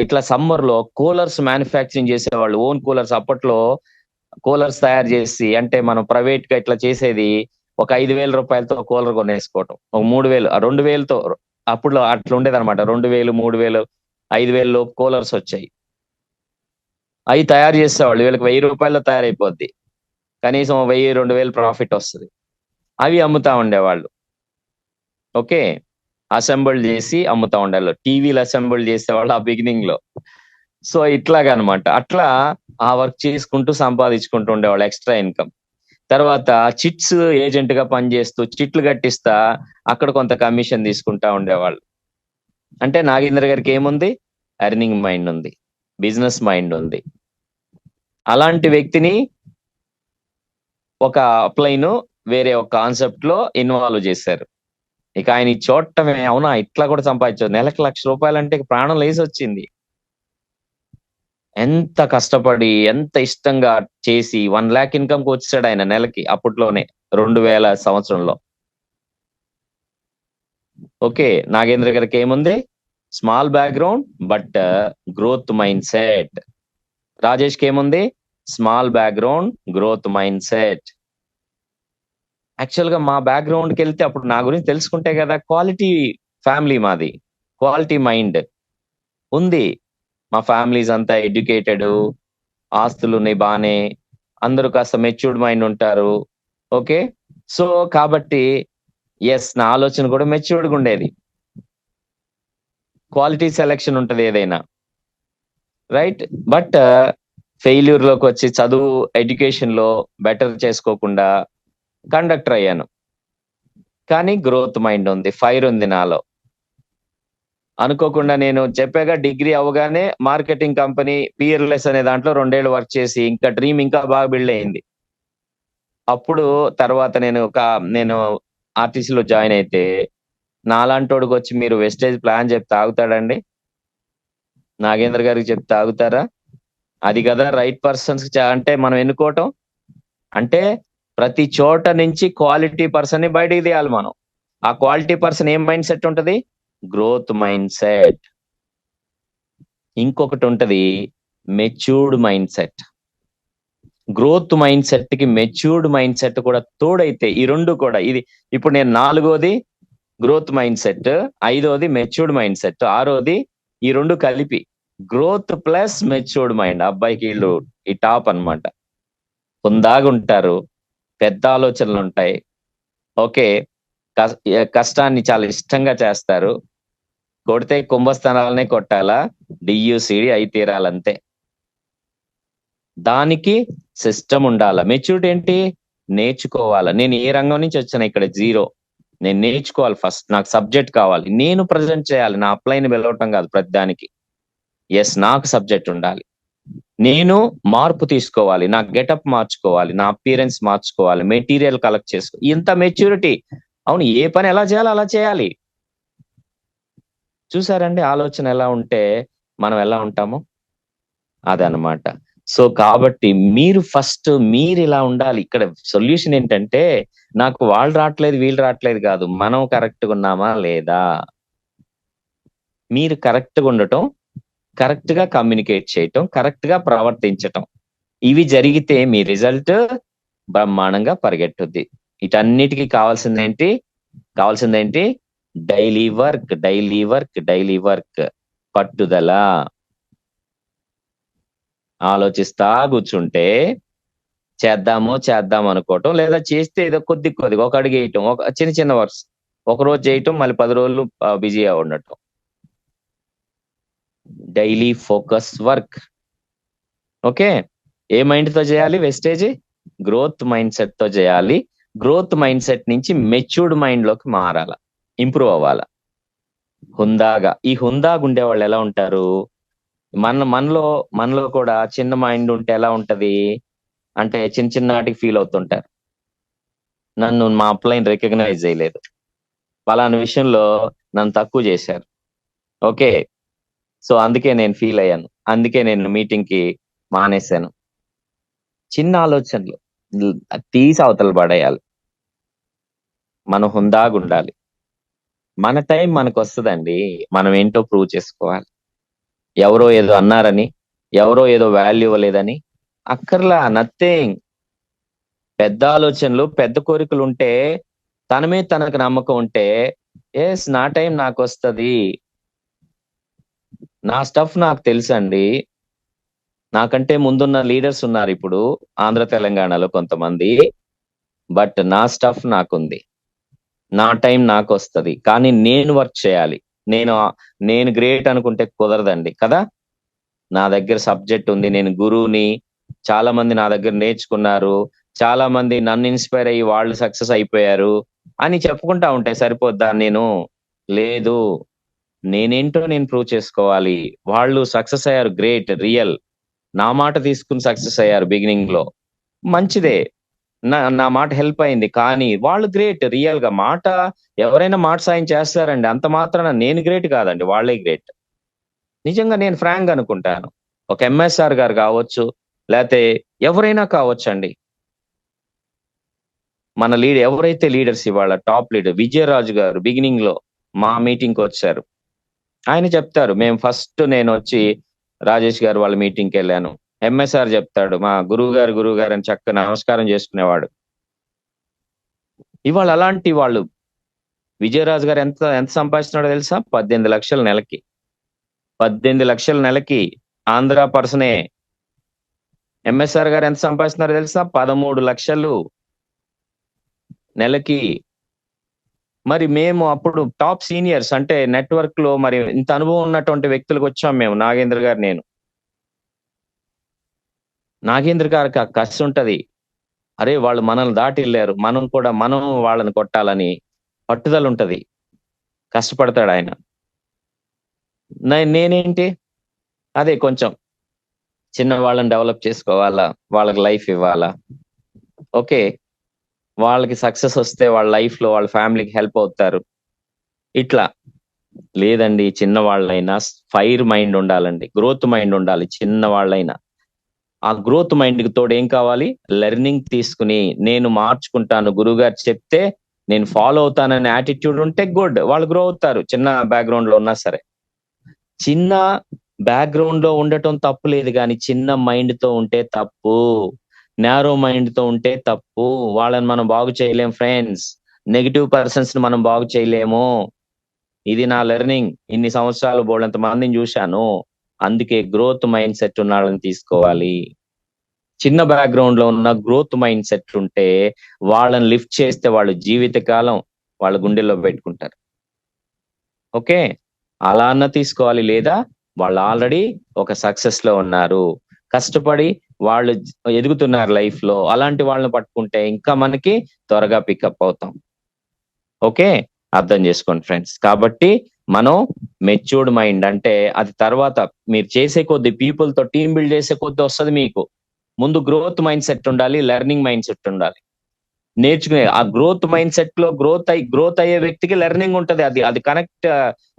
ఇట్లా సమ్మర్ లో కూలర్స్ మ్యానుఫ్యాక్చరింగ్ చేసేవాళ్ళు, ఓన్ కూలర్స్. అప్పట్లో కూలర్స్ తయారు చేసి, అంటే మనం ప్రైవేట్ గా ఇట్లా చేసేది, ఒక 5,000 రూపాయలతో కూలర్ కొనేసుకోవటం, ఒక 3,000, 2,000తో, అప్పుడు అట్లా ఉండేది అనమాట. 2,000, 3,000, 5,000 లోపు కూలర్స్ వచ్చాయి. అవి తయారు చేసేవాళ్ళు, వీళ్ళకి 1,000 రూపాయల్లో తయారైపోద్ది, కనీసం 1,000, 2,000 ప్రాఫిట్ వస్తుంది. అవి అమ్ముతా ఉండేవాళ్ళు. ఓకే, అసెంబుల్ చేసి అమ్ముతా ఉండాలి. టీవీలు అసెంబుల్ చేసేవాళ్ళు ఆ బిగినింగ్ లో. సో ఇట్లాగా అనమాట. అట్లా ఆ వర్క్ చేసుకుంటూ సంపాదించుకుంటూ ఉండేవాళ్ళు, ఎక్స్ట్రా ఇన్కమ్. తర్వాత చిట్స్ ఏజెంట్ గా పనిచేస్తూ చిట్లు కట్టిస్తా అక్కడ కొంత కమిషన్ తీసుకుంటా ఉండేవాళ్ళు. అంటే నాగేంద్ర గారికి ఏముంది? ఎర్నింగ్ మైండ్ ఉంది, బిజినెస్ మైండ్ ఉంది. అలాంటి వ్యక్తిని ఒక అప్లైన్ వేరే ఒక కాన్సెప్ట్ లో ఇన్వాల్వ్ చేశారు. ఇక ఆయన చూడటమే, అవునా ఇట్లా కూడా సంపాదించదు, నెలకు 1,00,000 రూపాయలు అంటే ఇక ప్రాణం లేసి వచ్చింది. ఎంత కష్టపడి, ఎంత ఇష్టంగా చేసి 1 lakh ఇన్కమ్ కు వచ్చాడు ఆయన నెలకి, అప్పట్లోనే 2000 సంవత్సరంలో. ఓకే, నాగేంద్ర గారికి ఏముంది? Small background but growth mind set. Rajesh కి ఏముంది? Small background, growth mind set. Actual గా మా బ్యాక్గ్రౌండ్ కి వెళ్తే అప్పుడు నా గురించి తెలుసుకుంటే కదా, క్వాలిటీ ఫ్యామిలీ మాది, క్వాలిటీ మైండ్ ఉంది. మా ఫ్యామిలీస్ అంతా ఎడ్యుకేటెడ్, ఆస్తులు ఉన్నాయి బానే, అందరూ కాస్త మెచ్యూర్డ్ మైండ్ ఉంటారు. ఓకే, సో కాబట్టి ఎస్, నా ఆలోచన కూడా మెచ్యూర్డ్గా ఉండేది. క్వాలిటీ సెలెక్షన్ ఉంటది ఏదైనా, రైట్. బట్ ఫెయిల్యూర్ లోకి వచ్చి చదువు, ఎడ్యుకేషన్ లో బెటర్ చేసుకోకుండా కండక్టర్ అయ్యాను. కానీ గ్రోత్ మైండ్ ఉంది, ఫైర్ ఉంది నాలో. అనుకోకుండా నేను చెప్పాగా, డిగ్రీ అవగానే మార్కెటింగ్ కంపెనీ పియర్లెస్ అనే దాంట్లో 2 ఏళ్ళు వర్క్ చేసి ఇంకా డ్రీమ్ ఇంకా బాగా బిల్డ్ అయింది. అప్పుడు తర్వాత నేను ఆర్టీసీలో జాయిన్ అయితే, నాలాంటోడికి వచ్చి మీరు వెస్టేజ్ ప్లాన్ చెప్తే ఆగుతాడండి? నాగేంద్ర గారికి చెప్తే ఆగుతారా? అది కదా రైట్ పర్సన్స్ అంటే మనం ఎన్నుకోవటం. అంటే ప్రతి చోట నుంచి క్వాలిటీ పర్సన్ ని బయటికి తీయాలి మనం. ఆ క్వాలిటీ పర్సన్ ఏం మైండ్ సెట్ ఉంటది? Growth mindset. ఇంకొకటి ఉంటది, matured mindset. Growth mindset కి మెచ్యూర్డ్ మైండ్ సెట్ కూడా తోడైతే, ఈ రెండు కూడా, ఇది ఇప్పుడు నేను 4వది గ్రోత్ మైండ్ సెట్, 5వది మెచ్యూర్డ్ మైండ్ సెట్, 6వది ఈ రెండు కలిపి గ్రోత్ ప్లస్ మెచ్యూర్డ్ మైండ్. అబ్బాయికి వీళ్ళు ఈ టాప్ అన్నమాట. హుందాగా ఉంటారు, పెద్ద ఆలోచనలు ఉంటాయి. ఓకే, కష్టాన్ని చాలా ఇష్టంగా చేస్తారు. కొడితే కుంభస్థానాలనే కొట్టాలా, డియుసిడి అయి తీరాలంతే. దానికి సిస్టమ్ ఉండాల. మెచ్యూరిటీ ఏంటి? నేర్చుకోవాలా. నేను ఏ రంగం నుంచి వచ్చాను, ఇక్కడ జీరో. నేను నేర్చుకోవాలి ఫస్ట్, నాకు సబ్జెక్ట్ కావాలి, నేను ప్రజెంట్ చేయాలి, నా అప్లైని పిలవటం కాదు ప్రతి దానికి. ఎస్, నాకు సబ్జెక్ట్ ఉండాలి, నేను మార్పు తీసుకోవాలి, నా గెటప్ మార్చుకోవాలి, నా అపియరెన్స్ మార్చుకోవాలి, మెటీరియల్ కలెక్ట్ చేసుకో, ఇంత మెచ్యూరిటీ. అవును, ఏ పని ఎలా చేయాలో అలా చేయాలి. చూసారండి ఆలోచన ఎలా ఉంటే మనం ఎలా ఉంటాము, అదనమాట. సో కాబట్టి మీరు ఇలా ఉండాలి. ఇక్కడ సొల్యూషన్ ఏంటంటే, నాకు వాళ్ళు రావట్లేదు వీళ్ళు రావట్లేదు కాదు, మనం కరెక్ట్ గా ఉన్నామా లేదా. మీరు కరెక్ట్ గా ఉండటం, కరెక్ట్ గా కమ్యూనికేట్ చేయటం, కరెక్ట్ గా ప్రవర్తించటం, ఇవి జరిగితే మీ రిజల్ట్ బ్రహ్మాండంగా పరిగెట్టుద్ది. వీటన్నిటికీ కావాల్సిందేంటి? డైలీ వర్క్, పట్టుదల. ఆలోచిస్తా కూర్చుంటే చేద్దాం అనుకోవటం, లేదా చేస్తే ఏదో కొద్దిగా ఒక అడుగు వేయటం, ఒక చిన్న వర్క్స్ ఒక రోజు చేయటం, మళ్ళీ 10 రోజులు బిజీగా ఉండటం. Daily focus work. ఓకే, ఏ మైండ్ తో చేయాలి? వెస్టేజ్ గ్రోత్ మైండ్ సెట్ తో చేయాలి. గ్రోత్ మైండ్ సెట్ నుంచి మెచ్యూర్డ్ మైండ్ లోకి మారాల, ఇంప్రూవ్ అవ్వాల. హుందాగా, ఈ హుందాగా ఉండేవాళ్ళు ఎలా ఉంటారు? మనలో కూడా చిన్న మైండ్ ఉంటే ఎలా ఉంటది అంటే, చిన్నటికి ఫీల్ అవుతుంటారు, నన్ను మా అప్లైన్ రికగ్నైజ్ చేయలేదు, పలానా విషయంలో నన్ను తక్కువ చేశారు. ఓకే, సో అందుకే నేను ఫీల్ అయ్యాను, అందుకే నేను మీటింగ్ కి మానేశాను. చిన్న ఆలోచనలు తీసి అవతల పడేయాలి. మనం హుందాగా ఉండాలి. మన టైం మనకు వస్తుందండి, మనం ఏంటో ప్రూవ్ చేసుకోవాలి. ఎవరో ఏదో అన్నారని, ఎవరో ఏదో వాల్యూ ఇవ్వలేదని అక్కర్లా, నథింగ్. పెద్ద ఆలోచనలు, పెద్ద కోరికలు ఉంటే, తన మీద తనకు నమ్మకం ఉంటే, ఎస్ నా టైం నాకు వస్తుంది, నా స్టఫ్ నాకు తెలుసండి. నాకంటే ముందున్న లీడర్స్ ఉన్నారు ఇప్పుడు ఆంధ్ర తెలంగాణలో కొంతమంది, బట్ నా స్టఫ్ నాకుంది, నా టైం నాకు వస్తుంది. కానీ నేను వర్క్ చేయాలి. నేను గ్రేట్ అనుకుంటే కుదరదండి కదా. నా దగ్గర సబ్జెక్ట్ ఉంది, నేను గురువుని, చాలా మంది నా దగ్గర నేర్చుకున్నారు, చాలా మంది నన్ను ఇన్స్పైర్ అయ్యి వాళ్ళు సక్సెస్ అయిపోయారు అని చెప్పుకుంటా ఉంటే సరిపోద్దా? లేదు, నేనేంటో నేను ప్రూవ్ చేసుకోవాలి. వాళ్ళు సక్సెస్ అయ్యారు, గ్రేట్, రియల్, నా మాట తీసుకుని సక్సెస్ అయ్యారు బిగినింగ్ లో, మంచిదే, నా మాట హెల్ప్ అయింది. కానీ వాళ్ళు గ్రేట్, రియల్ గా ఎవరైనా మాట సాయం చేస్తారండి, అంత మాత్రాన నేను గ్రేట్ కాదండి, వాళ్ళే గ్రేట్. నిజంగా నేను ఫ్రాంక్ అనుకుంటాను. ఒక ఎంఎస్ఆర్ గారు కావచ్చు, లేకపోతే ఎవరైనా కావచ్చండి. మన ఎవరైతే లీడర్స్ ఇవాళ టాప్ లీడర్ విజయరాజు గారు బిగినింగ్ లో మా మీటింగ్ కి వచ్చారు. ఆయన చెప్తారు, నేను వచ్చి రాజేష్ గారు వాళ్ళ మీటింగ్కి వెళ్ళాను. ఎంఎస్ఆర్ చెప్తాడు, మా గురువు గారు అని చక్కగా నమస్కారం చేసుకునేవాడు. ఇవాళ అలాంటి వాళ్ళు, విజయరాజు గారు ఎంత సంపాదిస్తున్నాడో తెలుసా? 18 లక్షల నెలకి. 18 లక్షల నెలకి ఆంధ్ర పర్సనే. ఎంఎస్ఆర్ గారు ఎంత సంపాదిస్తున్నారో తెలుసా? 13 లక్షలు నెలకి. మరి మేము అప్పుడు టాప్ సీనియర్స్, అంటే నెట్వర్క్ లో మరి ఇంత అనుభవం ఉన్నటువంటి వ్యక్తులకు వచ్చాం మేము, నాగేంద్ర గారు, నేను. నాగేంద్ర గారికి ఆ కసి ఉంటది, అరే వాళ్ళు మనల్ని దాటి వెళ్ళారు, మనం వాళ్ళని కొట్టాలని పట్టుదల ఉంటది, కష్టపడతాడు ఆయన. నేనేంటి, అదే కొంచెం చిన్న వాళ్ళని డెవలప్ చేసుకోవాలా, వాళ్ళకి లైఫ్ ఇవ్వాలా. ఓకే, వాళ్ళకి సక్సెస్ వస్తే వాళ్ళ లైఫ్ లో వాళ్ళ ఫ్యామిలీకి హెల్ప్ అవుతారు. ఇట్లా లేదండి, చిన్న వాళ్ళైనా ఫైర్ మైండ్ ఉండాలండి, గ్రోత్ మైండ్ ఉండాలి. చిన్న వాళ్ళైనా ఆ గ్రోత్ మైండ్ కి తోడు ఏం కావాలి? లెర్నింగ్ తీసుకుని నేను మార్చుకుంటాను, గురువుగారు చెప్తే నేను ఫాలో అవుతాననే యాటిట్యూడ్ ఉంటే గుడ్, వాళ్ళు గ్రో అవుతారు, చిన్న బ్యాక్గ్రౌండ్ లో ఉన్నా సరే. చిన్న బ్యాక్గ్రౌండ్ లో ఉండటం తప్పు లేదు, కానీ చిన్న మైండ్ తో ఉంటే తప్పు, నారో మైండ్ తో ఉంటే తప్పు. వాళ్ళని మనం బాగు చేయలేం ఫ్రెండ్స్, నెగిటివ్ పర్సన్స్ ని మనం బాగు చేయలేము. ఇది నా లెర్నింగ్, ఇన్ని సంవత్సరాలు బోళ్ళంత మందిని చూశాను. అందుకే గ్రోత్ మైండ్ సెట్ ఉన్న వాళ్ళని తీసుకోవాలి. చిన్న బ్యాక్గ్రౌండ్ లో ఉన్న గ్రోత్ మైండ్ సెట్ ఉంటే వాళ్ళని లిఫ్ట్ చేస్తే వాళ్ళు జీవితకాలం వాళ్ళ గుండెల్లో పెట్టుకుంటారు. ఓకే, అలా అన్న తీసుకోవాలి, లేదా వాళ్ళు ఆల్రెడీ ఒక సక్సెస్ లో ఉన్నారు, కష్టపడి వాళ్ళు ఎదుగుతున్నారు లైఫ్ లో, అలాంటి వాళ్ళని పట్టుకుంటే ఇంకా మనకి త్వరగా పికప్ అవుతాం. ఓకే, అర్థం చేసుకోండి ఫ్రెండ్స్. కాబట్టి మనం మెచ్యూర్డ్ మైండ్ అంటే అది తర్వాత మీరు చేసే కొద్ది, పీపుల్ తో టీం బిల్డ్ చేసే కొద్ది వస్తుంది మీకు. ముందు గ్రోత్ మైండ్ సెట్ ఉండాలి, లెర్నింగ్ మైండ్ సెట్ ఉండాలి. నేర్చుకునే ఆ గ్రోత్ మైండ్ సెట్ లో గ్రోత్ అయ్యే వ్యక్తికి లెర్నింగ్ ఉంటది. అది అది కనెక్ట్,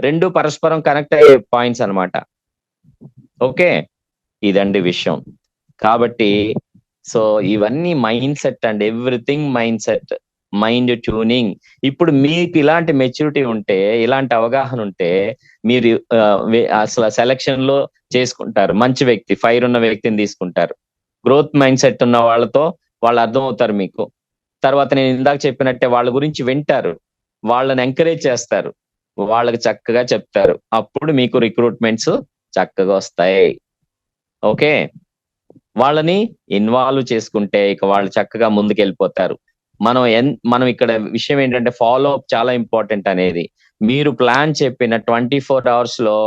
రెండు పరస్పరం కనెక్ట్ అయ్యే పాయింట్స్ అన్నమాట. ఓకే, ఇదండి విషయం. కాబట్టి సో ఇవన్నీ mind set and everything mind set, mind tuning. ఇప్పుడు మీకు ఇలాంటి మెచ్యూరిటీ ఉంటే, ఇలాంటి అవగాహన ఉంటే మీరు అసలు సెలక్షన్ లో చేసుకుంటారు. మంచి వ్యక్తి, ఫైర్ ఉన్న వ్యక్తిని తీసుకుంటారు. గ్రోత్ మైండ్ సెట్ ఉన్న వాళ్ళతో వాళ్ళు అర్థం అవుతారు మీకు. తర్వాత నేను ఇందాక చెప్పినట్టే వాళ్ళ గురించి వింటారు, వాళ్ళని ఎంకరేజ్ చేస్తారు, వాళ్ళకి చక్కగా చెప్తారు. అప్పుడు మీకు రిక్రూట్మెంట్స్ చక్కగా వస్తాయి. ఓకే, వాళ్ళని ఇన్వాల్వ్ చేసుకుంటే ఇక వాళ్ళు చక్కగా ముందుకెళ్ళిపోతారు. మనం ఇక్కడ విషయం ఏంటంటే ఫాలో అప్ చాలా ఇంపార్టెంట్ అనేది. మీరు ప్లాన్ చెప్పిన 24 hours లో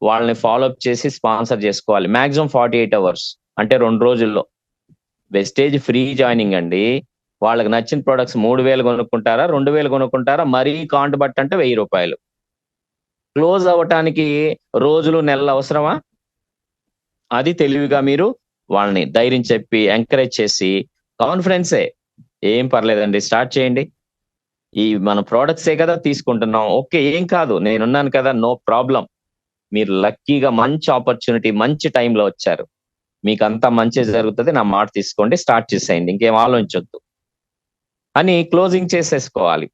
వాళ్ళని ఫాలో అప్ చేసి స్పాన్సర్ చేసుకోవాలి. మాక్సిమం 48 hours, అంటే 2 రోజుల్లో. వెస్టేజ్ ఫ్రీ జాయినింగ్ అండి. వాళ్ళకి నచ్చిన ప్రొడక్ట్స్ 3,000 కొనుక్కుంటారా, 2,000 కొనుక్కుంటారా, మరీ కాంట్ బట్ అంటే 1,000 రూపాయలు. క్లోజ్ అవ్వటానికి రోజులు, నెలలు అవసరమా? అది తెలివిగా మీరు వాళ్ళని ధైర్యం చెప్పి ఎంకరేజ్ చేసి, కాన్ఫిడెన్సే, ఏం పర్లేదండి స్టార్ట్ చేయండి, ఈ మన ప్రోడక్ట్సే కదా తీసుకుంటున్నాం, ఓకే ఏం కాదు, నేనున్నాను కదా, నో ప్రాబ్లం. మీరు లక్కీగా మంచి ఆపర్చునిటీ మంచి టైంలో వచ్చారు, మీకు అంతా మంచి జరుగుతుంది, నా మాట తీసుకోండి, స్టార్ట్ చేసేయండి, ఇంకేం ఆలోచించొద్దు అని క్లోజింగ్ చేసేసుకోవాలి.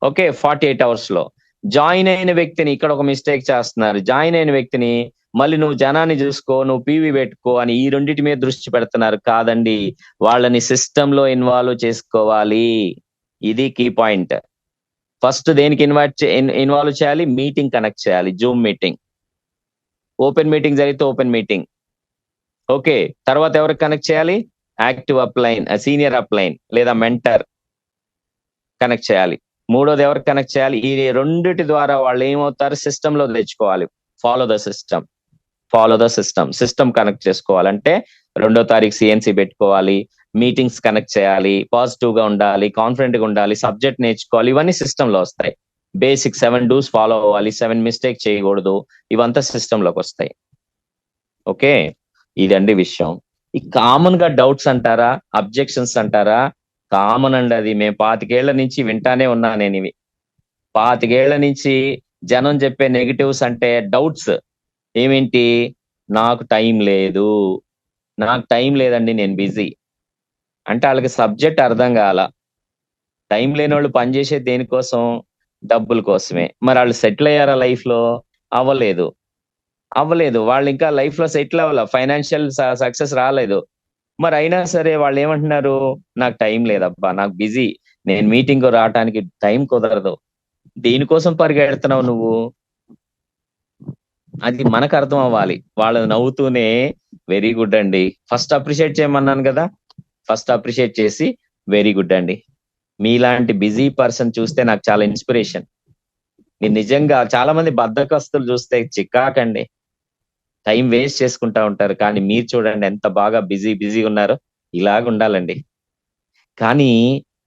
ఓకే, 48 hours లో. జాయిన్ అయిన వ్యక్తిని, ఇక్కడ ఒక మిస్టేక్ చేస్తున్నారు, జాయిన్ అయిన వ్యక్తిని మళ్ళీ నువ్వు జనాన్ని చూసుకో, నువ్వు పీవీ పెట్టుకో అని ఈ రెండింటి మీద దృష్టి పెడుతున్నారు. కాదండి, వాళ్ళని సిస్టమ్ లో ఇన్వాల్వ్ చేసుకోవాలి. ఇది కీ పాయింట్. ఫస్ట్ దేనికి ఇన్వాల్వ్ చేయాలి? మీటింగ్ కనెక్ట్ చేయాలి, జూమ్ మీటింగ్. ఓపెన్ మీటింగ్ జరిగితే ఓపెన్ మీటింగ్. ఓకే, తర్వాత ఎవరికి కనెక్ట్ చేయాలి? యాక్టివ్ అప్లైన్, సీనియర్ అప్లైన్ లేదా మెంటర్ కనెక్ట్ చేయాలి. మూడోది ఎవరికి కనెక్ట్ చేయాలి? ఈ రెండిటి ద్వారా వాళ్ళు ఏమవుతారు? సిస్టమ్ లో తెచ్చుకోవాలి. Follow the system, follow the system. System connect చేసుకోవాలంటే 2వ తారీఖు సిఎన్సి పెట్టుకోవాలి, మీటింగ్స్ కనెక్ట్ చేయాలి, పాజిటివ్ గా ఉండాలి, కాన్ఫిడెంట్ గా ఉండాలి, సబ్జెక్ట్ నేర్చుకోవాలి, ఇవన్నీ సిస్టమ్ లో వస్తాయి. బేసిక్ 7 డూస్ ఫాలో అవ్వాలి, 7 మిస్టేక్ చేయకూడదు, ఇవంతా సిస్టమ్ లోకి వస్తాయి. ఓకే, ఇదండి విషయం. ఈ కామన్ గా డౌట్స్ అంటారా, అబ్జెక్షన్స్ అంటారా, కామన్ అండి అది. మేము 25 ఏళ్ల నుంచి వింటానే ఉన్నా నేను ఇవి. 25 ఏళ్ల నుంచి జనం చెప్పే నెగిటివ్స్ అంటే డౌట్స్. ఏమేంటి? నాకు టైం లేదు, నాకు టైం లేదండి, నేను బిజీ. అంటే వాళ్ళకి సబ్జెక్ట్ అర్థం కాల. టైం లేని వాళ్ళు పనిచేసేది దేనికోసం? డబ్బుల కోసమే. మరి వాళ్ళు సెటిల్ అయ్యారా లైఫ్ లో? అవ్వలేదు, అవ్వలేదు. వాళ్ళు ఇంకా లైఫ్ లో సెటిల్ అవ్వాల, ఫైనాన్షియల్ సక్సెస్ రాలేదు. మరి అయినా సరే వాళ్ళు ఏమంటున్నారు? నాకు టైం లేదబ్బా, నాకు బిజీ, నేను మీటింగ్ రావడానికి టైం కుదరదు. దేనికోసం పరిగెడుతున్నావు నువ్వు? అది మనకు అర్థం అవ్వాలి. వాళ్ళు నవ్వుతూనే వెరీ గుడ్ అండి, ఫస్ట్ అప్రిషియేట్ చేయమన్నాను కదా, ఫస్ట్ అప్రిషియేట్ చేసి వెరీ గుడ్ అండి, మీలాంటి బిజీ పర్సన్ చూస్తే నాకు చాలా ఇన్స్పిరేషన్. మీరు నిజంగా, చాలా మంది బద్ధకస్తులు చూస్తే చిక్కాకండి, టైం వేస్ట్ చేసుకుంటా ఉంటారు. కానీ మీరు చూడండి ఎంత బాగా బిజీ ఉన్నారో. ఇలాగ ఉండాలండి. కానీ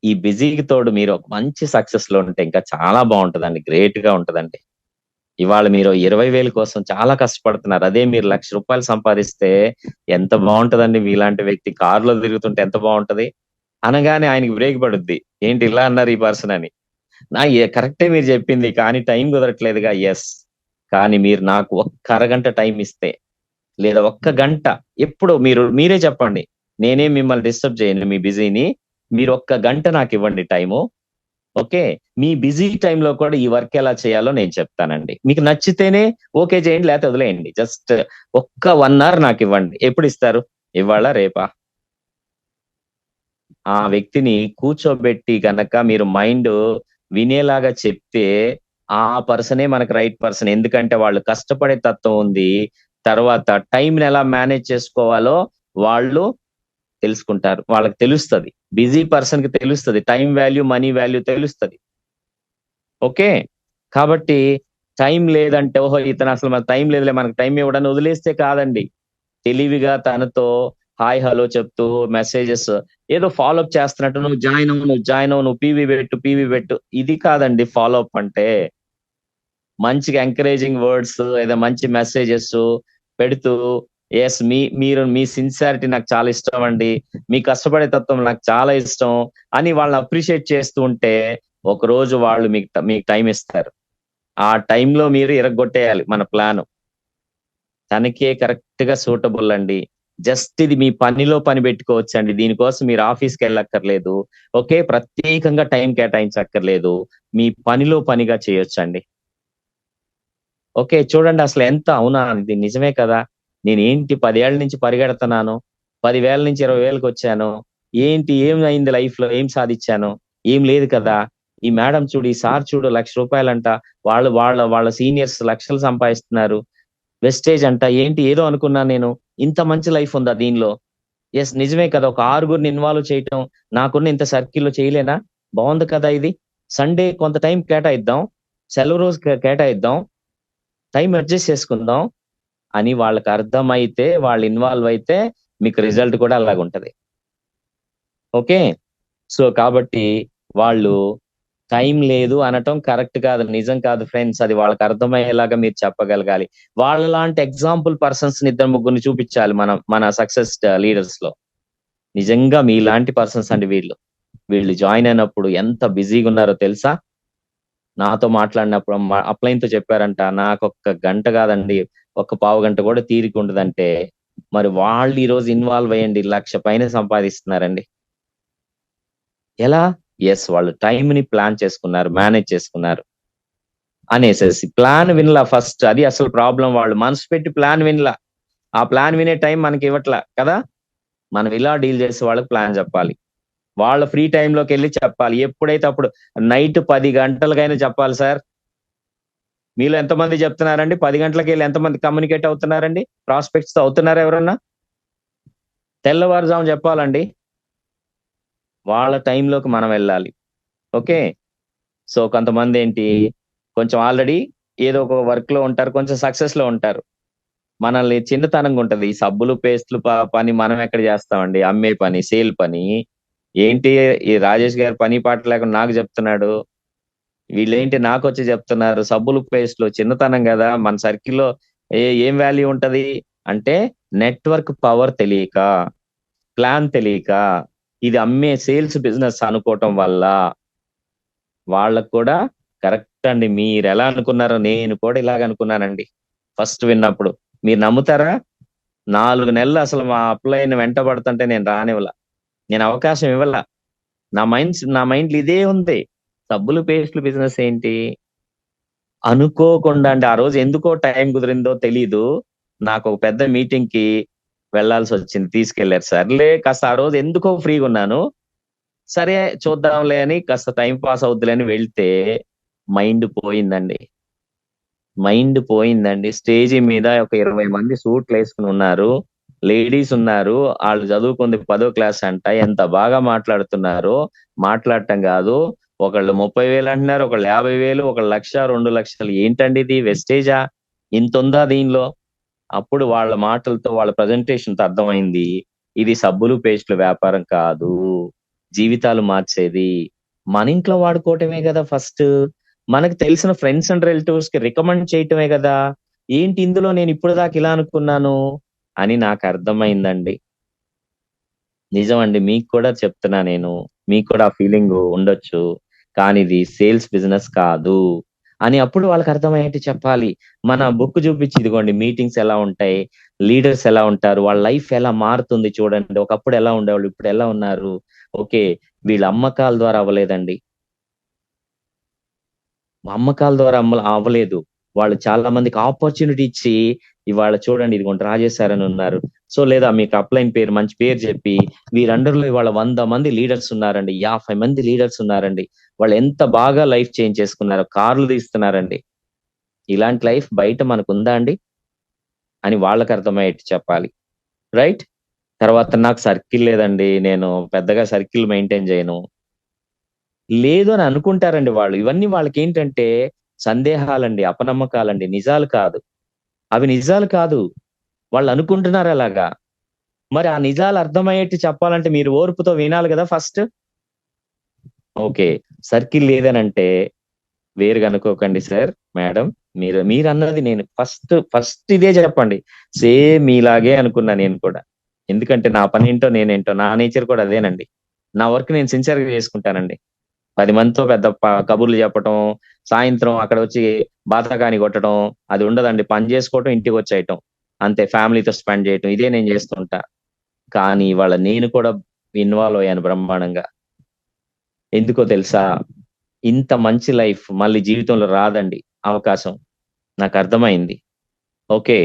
ఈ బిజీకి తోడు మీరు ఒక మంచి సక్సెస్ లో ఉంటే ఇంకా చాలా బాగుంటదండి, గ్రేట్ గా ఉంటదండి. ఇవాళ మీరు 20,000 కోసం చాలా కష్టపడుతున్నారు, అదే మీరు ₹1,00,000 సంపాదిస్తే ఎంత బాగుంటదండి. మీలాంటి వ్యక్తి కారులో తిరుగుతుంటే ఎంత బాగుంటది. అనగానే ఆయనకి బ్రేక్ పడుద్ది, ఏంటి ఇలా అన్నారు ఈ పర్సన్ అని. కరెక్టే మీరు చెప్పింది, కానీ టైం కుదరట్లేదుగా. ఎస్, కానీ మీరు నాకు ఒక్క అరగంట టైం ఇస్తే, లేదా ఒక్క గంట, ఎప్పుడు మీరే చెప్పండి, నేనేం మిమ్మల్ని డిస్టర్బ్ చేయను మీ బిజీని. మీరు ఒక్క గంట నాకు ఇవ్వండి టైము. ఓకే, మీ బిజీ టైంలో కూడా ఈ వర్క్ ఎలా చేయాలో నేను చెప్తానండి. మీకు నచ్చితేనే ఓకే చేయండి, లేకపోతే వదిలేయండి. జస్ట్ ఒక్క 1 hour నాకు ఇవ్వండి. ఎప్పుడు ఇస్తారు? ఇవాళ, రేపా? ఆ వ్యక్తిని కూర్చోబెట్టి గనక మీరు మైండ్ వినేలాగా చెప్తే ఆ పర్సనే మనకు రైట్ పర్సన్. ఎందుకంటే వాళ్ళు కష్టపడే తత్వం ఉంది. తర్వాత టైంని ఎలా మేనేజ్ చేసుకోవాలో వాళ్ళు తెలుసుకుంటారు, వాళ్ళకి తెలుస్తది. బిజీ పర్సన్ కి తెలుస్తది టైం వాల్యూ, మనీ వాల్యూ తెలుస్తది. ఓకే. కాబట్టి టైం లేదంటే, ఓహో! ఇతను అసలు మనకు టైం లేదులే, మనకు టైం ఇవ్వడని వదిలేస్తే కాదండి. తెలివిగా తనతో హాయ్, హలో చెప్తూ మెసేజెస్ ఏదో ఫాలో అప్ చేస్తున్నట్టు, నువ్వు జాయిన్ అవ్వు, నువ్వు జాయిన్ అవ్వు, నువ్వు పీవీ పెట్టు, పీవీ పెట్టు. ఇది కాదండి ఫాలో అప్ అంటే. మంచిగా ఎంకరేజింగ్ వర్డ్స్, ఏదో మంచి మెసేజెస్ పెడుతూ, యెస్, మీరు మీ సిన్సియారిటీ నాకు చాలా ఇష్టం అండి. మీ కష్టపడే తత్వం నాకు చాలా ఇష్టం అని వాళ్ళని అప్రిషియేట్ చేస్తూ ఉంటే, ఒకరోజు వాళ్ళు మీకు టైమ్ ఇస్తారు. ఆ టైంలో మీరు ఇరగ్గొట్టేయాలి మన ప్లాను. తనకే కరెక్ట్‌గా సూటబుల్ అండి. జస్ట్ ఇది మీ పనిలో పని పెట్టుకోవచ్చండి. దీనికోసం మీరు ఆఫీస్‌కెళ్ళక్కర్లేదు. ఓకే. ప్రత్యేకంగా టైం కేటాయించక్కర్లేదు. మీ పనిలో పనిగా చేయొచ్చండి. ఓకే. చూడండి అసలు ఎంత అవునా! ఇది నిజమే కదా! నేనేంటి 10 ఏళ్ల నుంచి పరిగెడుతున్నాను. 10,000 నుంచి 20,000కొచ్చాను. ఏమైంది లైఫ్‌లో? ఏం సాధిచ్చాను? ఏం లేదు కదా! ఈ మేడమ్ చూడు, ఈ సార్ చూడు, రూ. 1,00,000 వాళ్ళు వాళ్ళ సీనియర్స్ లక్షలు సంపాదిస్తున్నారు. వెస్టేజ్ అంట. ఏంటి ఏదో అనుకున్నాను నేను. ఇంత మంచి లైఫ్ ఉందా దీనిలో? యెస్, నిజమే కదా! ఒక ఆరుగురిని ఇన్వాల్వ్ చేయటం, నాకున్న ఇంత సర్కిల్‌లో చేయలేనా? బావుంది కదా ఇది. సండే కొంత టైం కేటాయిద్దాం. సెలవు రోజు కేటాయిద్దాం. టైం అడ్జస్ట్ చేసుకుందాం అని వాళ్ళకర్థమైతే, వాళ్ళు ఇన్వాల్వ్ అయితే మీకు రిజల్ట్ కూడా అలాగుంటది. ఓకే. సో, కాబట్టి వాళ్ళు టైం లేదు అనటం కరెక్ట్ కాదు. నిజం కాదు ఫ్రెండ్స్. అది వాళ్ళకర్థమయ్యేలాగా మీరు చెప్పగలగాలి. వాళ్ళలాంటి ఎగ్జాంపుల్ పర్సన్స్‌ని ఇద్దరు ముగ్గురిని చూపిచ్చాలి మనం మన సక్సెస్ లీడర్స్‌లో. నిజంగా మీలాంటి పర్సన్స్ అండి వీళ్ళు. వీళ్ళు జాయిన్ అయినప్పుడు ఎంత బిజీగున్నారో తెలుసా? నాతో మాట్లాడినప్పుడు అప్లైన్‌తో చెప్పారంట, నాకొక్క గంట కాదండి, ఒక్క పావుగంట కూడా తీరికుండదంటే, మరి వాళ్ళు ఈరోజు ఇన్వాల్వ్ అయ్యండి 1,00,000 పైన సంపాదిస్తున్నారండి. ఎలా? యెస్, వాళ్ళు టైమ్‌ని ప్లాన్ చేసుకున్నారు, మేనేజ్ చేసుకున్నారు అనేసేసి. Plan వినలా first. అది అసలు ప్రాబ్లమ్. వాళ్ళు మనసు పెట్టి ప్లాన్ వినలా. ఆ ప్లాన్ వినే టైం మనకివ్వట్ల కదా! మనం ఇలా డీల్ చేసే వాళ్ళకి ప్లాన్ చెప్పాలి. వాళ్ళ ఫ్రీ టైమ్‌లోకెళ్ళి చెప్పాలి. ఎప్పుడైతే అప్పుడు నైట్ 10 గంటలకైనా చెప్పాలి సార్. మీలో ఎంతమంది చెప్తున్నారండి? 10 గంటలకెళ్ళి ఎంతమంది కమ్యూనికేట్ అవుతున్నారండి? ప్రాస్పెక్ట్స్‌తో అవుతున్నారా ఎవరన్నా? తెల్లవారుజామున చెప్పాలండి. వాళ్ళ టైంలోకి మనం వెళ్ళాలి. ఓకే. సో, కొంతమందేంటి, కొంచెం ఆల్రెడీ ఏదో ఒక వర్క్‌లో ఉంటారు. కొంచెం సక్సెస్‌లో ఉంటారు. మనల్ని చిన్నతనంగా ఉంటది. ఈ సబ్బులు, పేస్టులు పని మనం ఎక్కడ చేస్తామండి? అమ్మే పని, సేల్ పని. ఏంటి ఈ రాజేష్ గారు పని పాట లేకుండా నాకు చెప్తున్నాడు. వీళ్ళేంటి నాకొచ్చి చెప్తున్నారు. సబ్బులు, పేస్టులు చిన్నతనం గదా! మన సర్కిల్‌లో ఏం వాల్యూ ఉంటది? అంటే నెట్‌వర్క్ పవర్ తెలియక, ప్లాన్ తెలియక, ఇది అమ్మే సేల్స్ బిజినెస్ అనుకోవటం వల్ల వాళ్ళకి కూడా కరెక్ట్ అండి. మీరెలా అనుకున్నారో నేను కూడా ఇలాగ అనుకున్నానండి. ఫస్ట్ విన్నప్పుడు. మీరు నమ్ముతారా? 4 నెలలు అసలు మా అప్‌లైన్ వెంటబడుతుంటే నేను రానివ్వల. నేను అవకాశం ఇవ్వల. నా మైండ్‌లో ఇదే ఉంది. సబ్బులు, పేస్టులు బిజినెస్ ఏంటి? అనుకోకుండా అండి. ఆ రోజు ఎందుకో టైం కుదిరిందో తెలీదు. నాకొక పెద్ద మీటింగ్‌కి వెళ్ళాల్సొచ్చింది. తీసుకెళ్లారు. సర్లే కాస్త ఆ రోజు ఎందుకో ఫ్రీగున్నాను. సరే చూద్దాంలే అని కాస్త టైమ్ పాస్ అవుద్దిలే అని వెళ్తే మైండ్ పోయిందండి. మైండ్ పోయిందండి. స్టేజి మీద ఒక 20 మంది సూట్‌లేసుకొని ఉన్నారు. లేడీస్ ఉన్నారు. ఆళ్ళు చదువుకుంది 10థ్ క్లాస్ అంట. ఎంత బాగా మాట్లాడుతున్నారో, మాట్లాడటం గాదు. ఒకళ్ళు 30,000 అంటున్నారు. ఒకళ్ళు 50,000, ఒకళ్ళు 1,00,000, 2,00,000 ఏంటండి ఇది వెస్టేజా? ఇంతుందా దీనిలో? అప్పుడు వాళ్ళ మాటలతో, వాళ్ళ ప్రెజెంటేషన్‌తో అర్థమైంది. ఇది సబ్బులు, పేస్టుల వ్యాపారం కాదు. జీవితాలు మార్చేది. మన ఇంట్లో వాడుకోవటమే గదా ఫస్టు. మనకు తెలిసిన ఫ్రెండ్స్ అండ్ రిలేటివ్స్‌కి రికమెండ్ చేయటమే గదా! ఏంటి ఇందులో నేను ఇప్పటిదాకా ఇలా అనుకున్నాను అని నాకర్థమైందండి. నిజమండి. మీకు కూడా చెప్తున్నా నేను. మీకు కూడా ఆ ఫీలింగు ఉండొచ్చు. కానీ ఇది సేల్స్ బిజినెస్ కాదు అని అప్పుడు వాళ్ళకర్థమయ్యేట్టు చెప్పాలి. మన బుక్ చూపించి ఇదిగోండి మీటింగ్స్ ఎలా ఉంటాయి, లీడర్స్ ఎలా ఉంటారు, వాళ్ళ లైఫ్ ఎలా మారుతుంది చూడండి. ఒకప్పుడు ఎలా ఉండేవాళ్ళు, ఇప్పుడు ఎలా ఉన్నారు. ఓకే. వీళ్ళు అమ్మకాల ద్వారా అవ్వలేదండి. అమ్మకాల ద్వారా అవ్వలేదు. వాళ్ళు చాలా మందికి ఆపర్చునిటీ ఇచ్చి, ఇవాళ చూడండి ఇదిగోండి రాజేష్ సార్ అని ఉన్నారు. సో, లేదా మీకు అప్‌లైన్ పేరు మంచి పేరు చెప్పి, వీరి అండర్‌లో ఇవాళ 100 మంది లీడర్స్ ఉన్నారండి. 50 మంది లీడర్స్ ఉన్నారండి. వాళ్ళు ఎంత బాగా లైఫ్ చేంజ్ చేసుకున్నారో, కార్లు తీస్తున్నారండి. ఇలాంటి లైఫ్ బయట మనకుందా అండి? అని వాళ్ళకి అర్థమయ్యేట్టు చెప్పాలి. రైట్? తర్వాత నాకు సర్కిల్ లేదండి. నేను పెద్దగా సర్కిల్ మెయింటైన్ చేయను. లేదు అని అనుకుంటారండి వాళ్ళు. ఇవన్నీ వాళ్ళకి ఏంటంటే సందేహాలండి, అపనమ్మకాలండి, నిజాలు కాదు. అవి నిజాలు కాదు. వాళ్ళు అనుకుంటున్నారు అలాగా. మరి ఆ నిజాలు అర్థమయ్యేట్టు చెప్పాలంటే మీరు ఓర్పుతో వినాలి కదా ఫస్ట్. ఓకే. సర్కిల్ లేదనంటే వేరుగా అనుకోకండి సార్, మేడం. మీరన్నది నేను ఫస్ట్ ఫస్ట్ ఇదే చెప్పండి. సేమ్ మీలాగే అనుకున్నా నేను కూడా. ఎందుకంటే నా పనేంటో నేనేంటో నా నేచర్ కూడా అదేనండి. నా వర్క్ నేను సిన్సియర్‌గా చేసుకుంటానండి. 10 మందితో పెద్ద కబుర్లు చెప్పటం, సాయంత్రం అక్కడ వచ్చి బాతాకాని కొట్టడం అది ఉండదండి. పని చేసుకోవటం, ఇంటికొచ్చేయటం. అంతే, ఫ్యామిలీతో స్పెండ్ చేయటం. ఇదే నేను చేస్తుంటా. కానీ ఇవాళ నేను కూడా ఇన్వాల్వ్ అయ్యాను బ్రహ్మాండంగా. ఎందుకో తెలుసా? ఇంత మంచి లైఫ్ మళ్ళీ జీవితంలో రాదండి అవకాశం. నాకర్థమైంది. ఓకే.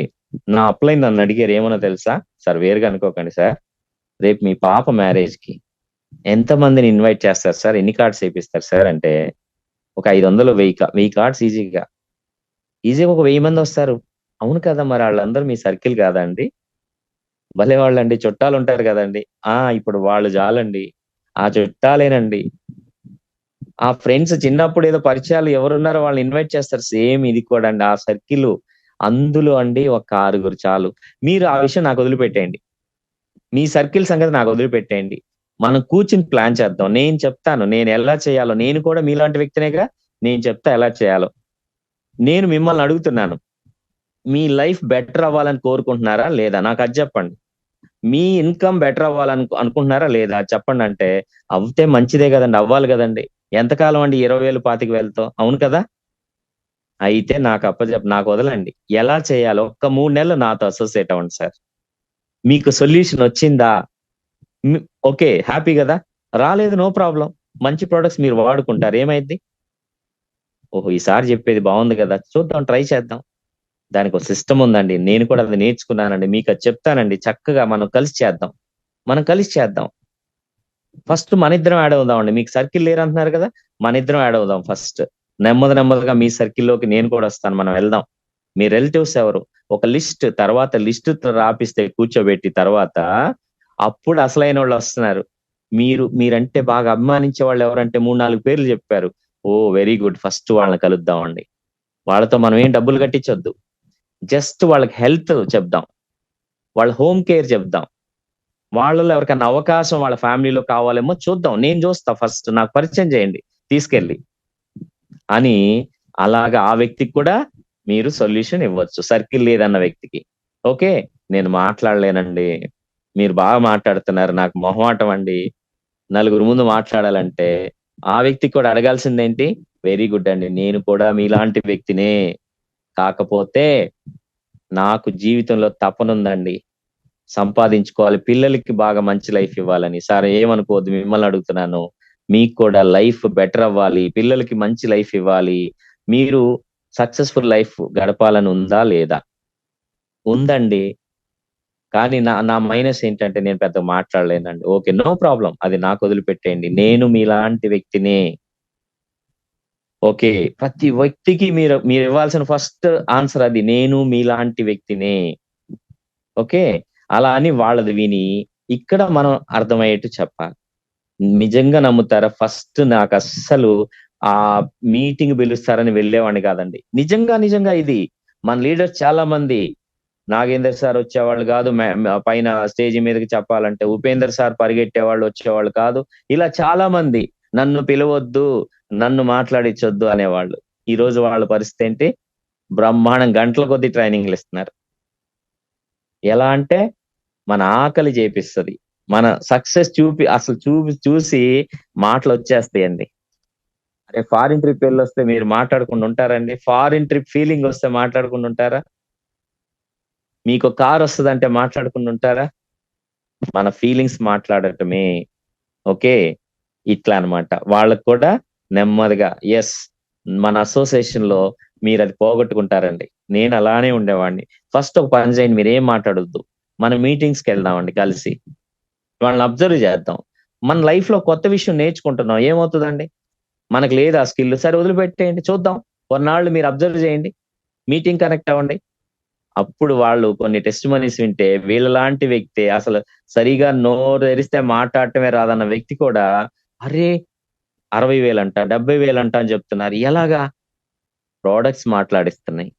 నా అప్లైన్ నన్నడిగారు ఏమనో తెలుసా? సార్ వేరుగా అనుకోకండి సార్. రేపు మీ పాప మ్యారేజ్‌కి ఎంతమందిని ఇన్వైట్ చేస్తారు సార్? ఎన్ని కార్డ్స్ ఏపిస్తారు సార్? అంటే ఒక 500, 1000 కార్డ్స్ ఈజీగా. ఈజీగా ఒక 1000 మందొస్తారు. అవును కదా! మరి ఆళ్ళందరూ మీ సర్కిల్ కాదా అండి? భలేవాళ్ళండి. చుట్టాలుంటారు గదండీ! ఇప్పుడు వాళ్ళు జాలండి. ఆ చుట్టాలేనండి. ఆ ఫ్రెండ్స్ చిన్నప్పుడు ఏదో పరిచయాలు ఎవరున్నారో వాళ్ళని ఇన్వైట్ చేస్తారు. సేమ్ ఇది కూడా అండి. ఆ సర్కిలు. అందులో అండి ఒక 6గురు చాలు. మీరు ఆ విషయం నాకు వదిలిపెట్టేయండి. మీ సర్కిల్ సంగతి నాకు వదిలిపెట్టేయండి. మనం కూర్చొని ప్లాన్ చేద్దాం. నేను చెప్తాను. నేను ఎలా చేయాలో. నేను కూడా మీలాంటి వ్యక్తినేగా. నేను చెప్తా ఎలా చేయాలో. నేను మిమ్మల్ని అడుగుతున్నాను. మీ లైఫ్ బెటర్ అవ్వాలని కోరుకుంటున్నారా? లేదా? నాకది చెప్పండి. మీ ఇన్‌కమ్ బెటర్ అనుకుంటున్నారా? లేదా? చెప్పండంటే, అవ్వితే మంచిదే గదండీ! అవ్వాలి గదండీ! ఎంతకాలం అండి 20,000, 25,000తో? అవును కదా! అయితే నాకొదలండి. ఎలా చేయాలో ఒక్క 3 నెలలు నాతో అసోసియేట్ అవ్వండి సార్. మీకు సొల్యూషన్ వచ్చిందా? హ్మ్. ఓకే. హ్యాపీ గదా! రాలేదు, నో ప్రాబ్లమ్. మంచి ప్రొడక్ట్స్ మీరు వాడుకుంటారు. ఏమైద్ది? ఓహో! ఈసారి జెప్పేది బావుంది గదా! చూద్దాం, ట్రై చేద్దాం. దానికో సిస్టమ్ ఉందండి. నేను కూడా అది నేర్చుకున్నానండి. మీకది చెప్తానండి. చక్కగా మనం కలిసి చేద్దాం. మనం కలిసి చేద్దాం. ఫస్ట్ మనిద్దరం యాడ్ అవుదామండి. మీకు సర్కిల్ లేరంటున్నారు కదా! మనిద్దరం యాడ్ అవుదాం ఫస్ట్. నెమ్మదిగా మీ సర్కిల్‌లోకి నేను కూడా వస్తాను. మనం వెళ్దాం. మీ రిలేటివ్స్ ఎవరు? ఒక లిస్ట్, తర్వాత లిస్ట్ రాపిస్తే కూర్చోబెట్టి తర్వాత, అప్పుడు అసలైనోళ్ళొస్తున్నారు. మీరంటే బాగా అభిమానించే వాళ్ళెవరంటే 3, 4 పేర్లు చెప్పారు. ఓహ్! Very good. ఫస్ట్ వాళ్ళని కలుద్దామండి. వాళ్ళతో మనం ఏం డబ్బులు కట్టించొద్దు. జస్ట్ వాళ్ళకి హెల్త్ చెప్దాం. వాళ్ళ హోమ్ కేర్ చెప్దాం. వాళ్ళలో ఎవరికన్నా అవకాశం వాళ్ళ ఫ్యామిలీలో కావాలేమో చూద్దాం. నేను చూస్తా ఫస్ట్. నాకు పరిచయం చేయండి తీసుకెళ్ళి అని. అలాగా ఆ వ్యక్తికి కూడా మీరు సొల్యూషన్ ఇవ్వచ్చు. సర్కిల్ లేదన్న వ్యక్తికి. ఓకే. నేను మాట్లాడలేనండి. మీరు బాగా మాట్లాడుతున్నారు. నాకు మొహమాటం అండి. నలుగురు ముందు మాట్లాడాలంటే, ఆ వ్యక్తికి కూడా అడగాల్సిందేంటి? వెరీ గుడ్ అండి. నేను కూడా మీలాంటి వ్యక్తినే. కాకపోతే నాకు జీవితంలో తపనుందండి. సంపాదించుకోవాలి. పిల్లలకి బాగా మంచి లైఫ్ ఇవ్వాలని. సార్ ఏమనుకోవద్దు, మిమ్మల్ని అడుగుతున్నాను. మీకు కూడా లైఫ్ బెటర్ అవ్వాలి. పిల్లలకి మంచి లైఫ్ ఇవ్వాలి. మీరు సక్సెస్‌ఫుల్ లైఫ్ గడపాలని ఉందా? లేదా? ఉందండి. కానీ నా నా మైనస్ ఏంటంటే నేను పెద్దగా మాట్లాడలేనండి. ఓకే. No problem. అది నాకు వదిలిపెట్టేయండి. నేను మీలాంటి వ్యక్తినే. ఓకే. ప్రతి వ్యక్తికి మీరివ్వాల్సిన ఫస్ట్ ఆన్సర్ అది. నేను మీలాంటి వ్యక్తినే. ఓకే. అలా అని వాళ్ళది విని, ఇక్కడ మనం అర్థమయ్యేట్టు చెప్పాలి. నిజంగా నమ్ముతారా? ఫస్ట్ నాకస్సలు మీటింగ్ పిలుస్తారని వెళ్ళేవాడిని కాదండి. నిజంగా ఇది. మన లీడర్స్ చాలా మంది, నాగేందర్ సార్ వచ్చేవాళ్ళు కాదు. పైన స్టేజ్ మీదకి చెప్పాలంటే ఉపేందర్ సార్ పరిగెట్టేవాళ్ళు, వచ్చేవాళ్ళు కాదు. ఇలా చాలా మంది నన్ను పిలవొద్దు, నన్ను మాట్లాడిచ్చొద్దు అనేవాళ్ళు. ఈరోజు వాళ్ళ పరిస్థితి ఏంటి? బ్రహ్మాండం గంటల కొద్దీ ట్రైనింగ్‌లిస్తున్నారు. ఎలా అంటే మన ఆకలి చేపిస్తది. మన సక్సెస్ అసలు చూసి మాటలొచ్చేస్తాయండి. అరే! ఫారిన్ ట్రిప్ ఎళ్ళొస్తే మీరు మాట్లాడకుండా ఉంటారండి? ఫారిన్ ట్రిప్ ఫీలింగ్ వస్తే మాట్లాడకుండా ఉంటారా? మీకో కారొస్తదంటే మాట్లాడకుండా ఉంటారా? మన ఫీలింగ్స్ మాట్లాడటమే. ఓకే. ఇట్లా అన్నమాట. వాళ్ళకి కూడా నెమ్మదిగా యెస్. మన అసోసియేషన్‌లో మీరది పోగొట్టుకుంటారండి. నేను అలానే ఉండేవాడిని. ఫస్ట్ ఒక పని చేయండి, మీరేం మాట్లాడొద్దు. మనం మీటింగ్స్‌కెళ్దామండి కలిసి. వాళ్ళని అబ్జర్వ్ చేద్దాం. మన లైఫ్‌లో కొత్త విషయం నేర్చుకుంటున్నాం. ఏమవుతదండి? మనకు లేదు ఆ స్కిల్. సరే వదిలిపెట్టేయండి చూద్దాం. కొన్నాళ్ళు మీరు అబ్జర్వ్ చేయండి. మీటింగ్ కనెక్ట్ అవ్వండి. అప్పుడు వాళ్ళు కొన్ని టెస్టిమోనీస్ వింటే వీళ్ళలాంటి వ్యక్తే అసలు సరిగా నోరు తెరిస్తే మాట్లాడటమే రాదన్న వ్యక్తి కూడా, అరే! 60,000 అంట, 70,000 అంట అని చెప్తున్నారు. ఎలాగా? ప్రోడక్ట్స్ మాట్లాడిస్తున్నాయి,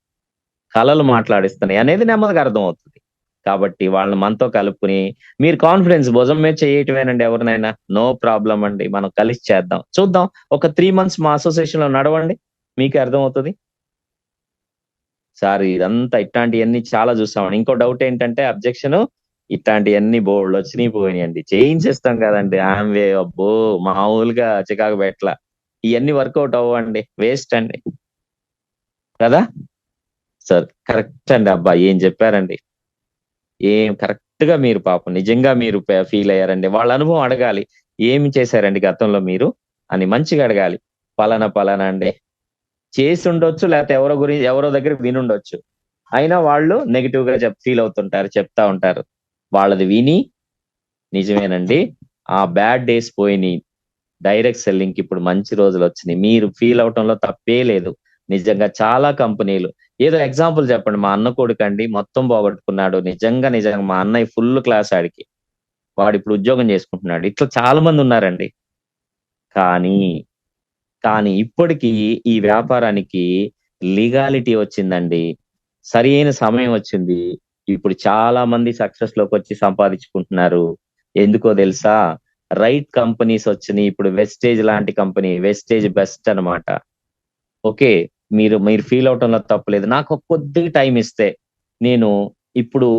కళలు మాట్లాడిస్తున్నాయి అనేది నెమ్మదిగా అర్థమవుతుంది. కాబట్టి వాళ్ళని మనతో కలుపుకొని మీరు కాన్ఫిడెన్స్ భుజం మీద చేయటమేనండి ఎవరినైనా. నో ప్రాబ్లమ్ అండి. మనం కలిసి చేద్దాం. చూద్దాం. ఒక 3 మంత్స్ మా అసోసియేషన్‌లో నడవండి. మీకే అర్థమవుతది. సార్ ఇదంతా ఇట్లాంటియన్నీ చాలా చూసామండి. ఇంకో డౌట్ ఏంటంటే అబ్జెక్షను ఇట్లాంటియన్నీ బోలెడొచ్చినియి పోయినియండి. చేయించేస్తాం కదండీ! ఆమ్‌వే అబ్బో! మామూలుగా చికాకు పెట్టల. ఇయన్నీ వర్కౌట్ అవ్వవండి. వేస్ట్ అండి. కదా! సార్ కరెక్ట్ అండి. అబ్బా! ఏం చెప్పారండి. కరెక్ట్‌గా మీరు పాపం నిజంగా మీరు ఫీల్ అయ్యారండి. వాళ్ళ అనుభవం అడగాలి. ఏమి చేశారండి గతంలో మీరు అని మంచిగా అడగాలి. పలానా పలానా అండి. చేసుండొచ్చు లేకపోతే ఎవరో దగ్గర వినుండొచ్చు. అయినా వాళ్ళు నెగెటివ్‌గా ఫీల్ అవుతుంటారు. చెప్తా ఉంటారు. వాళ్ళది విని నిజమేనండి. ఆ బ్యాడ్ డేస్ పోయినియి. డైరెక్ట్ సెల్లింగ్‌కి ఇప్పుడు మంచి రోజులొచ్చినియి. మీరు ఫీల్ అవ్వటంలో తప్పే లేదు. నిజంగా చాలా కంపెనీలు ఏదో ఎగ్జాంపుల్ చెప్పండి. మా అన్న కొడుకండి మొత్తం పోగొట్టుకున్నాడు. నిజంగా మా అన్నయ్య ఫుల్ క్లాస్ ఆడికి. వాడిప్పుడు ఉద్యోగం చేసుకుంటున్నాడు. ఇట్లా చాలా మందున్నారండి. కానీ, కానీ ఇప్పటికి ఈ వ్యాపారానికి లీగాలిటీ వచ్చిందండి. సరియైన సమయం వచ్చింది. ఇప్పుడు చాలా మంది సక్సెస్‌లోకొచ్చి సంపాదించుకుంటున్నారు. ఎందుకో తెలుసా? రైట్ కంపెనీస్ వచ్చినియి. ఇప్పుడు వెస్టేజ్ లాంటి కంపెనీ, వెస్టేజ్ బెస్ట్ అన్నమాట. ఓకే. మీరు మీరు ఫీల్ అవ్వటంలో తప్పులేదు. నాకు కొద్దిగా టైమ్ ఇస్తే, నేను ఇప్పుడు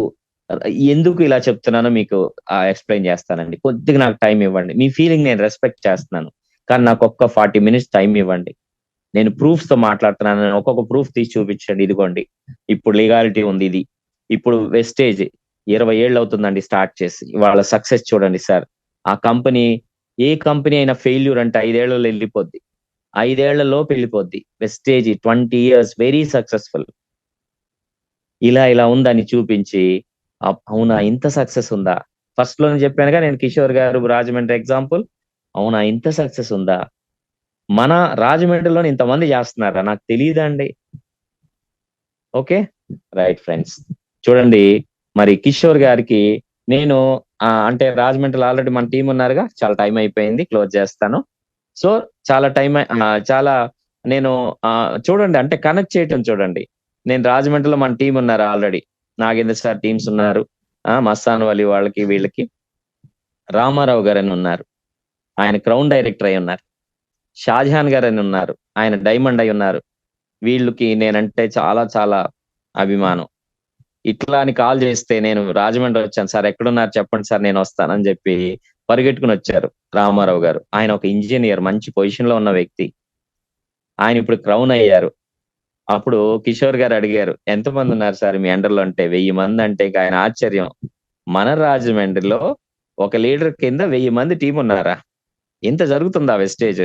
ఎందుకు ఇలా చెప్తున్నానో మీకు ఎక్స్‌ప్లెయిన్ చేస్తానండి. కొద్దిగా నాకు టైమ్ ఇవ్వండి. మీ ఫీలింగ్ నేను రెస్పెక్ట్ చేస్తున్నాను. కానీ నాకొక్క 40 మినిట్స్ టైమ్ ఇవ్వండి. నేను ప్రూఫ్స్‌తో మాట్లాడుతున్నాను. ఒక్కొక్క ప్రూఫ్ తీసి చూపించండి. ఇదిగోండి. ఇప్పుడు లీగాలిటీ ఉంది ఇది. ఇప్పుడు వెస్టేజ్ 20 ఏళ్ళు అవుతుందండి స్టార్ట్ చేసి. వాళ్ళ సక్సెస్ చూడండి సార్. ఆ కంపెనీ ఏ కంపెనీ అయినా ఫెయిల్యూర్ అంటే 5 ఏళ్లలో ఎళ్ళిపోద్ది. 5 ఏళ్లలోపు ఎళ్ళిపోద్ది. Vestige 20 years very successful. ఇలా ఉందని చూపించి, అవునా! ఇంత సక్సెస్ ఉందా? ఫస్ట్‌లోనే చెప్పానుగా నేను 'కిషోర్' గారు, రాజమండ్రి ఎగ్జాంపుల్. అవునా! ఇంత సక్సెస్ ఉందా? మన రాజమండ్రిలోనే ఇంతమంది జేస్తున్నారా? నాకు తెలీదండి. ఓకే. Right friends. చూడండి మరి 'కిషోర్' గారికి నేను అంటే రాజమండ్రిలో ఆల్రెడీ మన టీమ్ ఉన్నారుగా. చాలా టైం అయిపోయింది. క్లోజ్ చేస్తాను. సో, చాలా నేను చూడండి అంటే కనెక్ట్ చేయటం చూడండి. నేను రాజమండ్రిలో మన టీమ్ ఉన్నారు ఆల్రెడీ. నాగేంద్ర సార్ టీమ్స్ ఉన్నారు. మస్తాన్ వలి వాళ్ళకి వీళ్ళకి. రామారావు గారని ఉన్నారు. ఆయన క్రౌన్ డైరెక్టర్ అయ్యి ఉన్నారు. షాజహాన్ గారని ఉన్నారు. ఆయన డైమండ్ అయ్యి ఉన్నారు. వీళ్ళకి నేనంటే చాలా అభిమానం. ఇట్లా అని కాల్ చేస్తే నేను రాజమండ్రి వచ్చాను. సార్ ఎక్కడున్నారు చెప్పండి సార్ నేనొస్తానని చెప్పి పరిగెట్టుకొనొచ్చారు రామారావు గారు. ఆయన ఒక ఇంజినీర్ మంచి పొజిషన్‌లో ఉన్న వ్యక్తి. ఆయన ఇప్పుడు క్రౌన్ అయ్యారు. అప్పుడు కిషోర్ గారు అడిగారు. "ఎంతమందున్నారు సార్ మీ అండర్‌లో" అంటే 1000 మందంటే ఇక ఆయన ఆశ్చర్యం. మన రాజమండ్రిలో ఒక లీడర్ కింద 1000 మంది టీమ్ ఉన్నారా? ఇంత జరుగుతుందా వెస్టేజ్?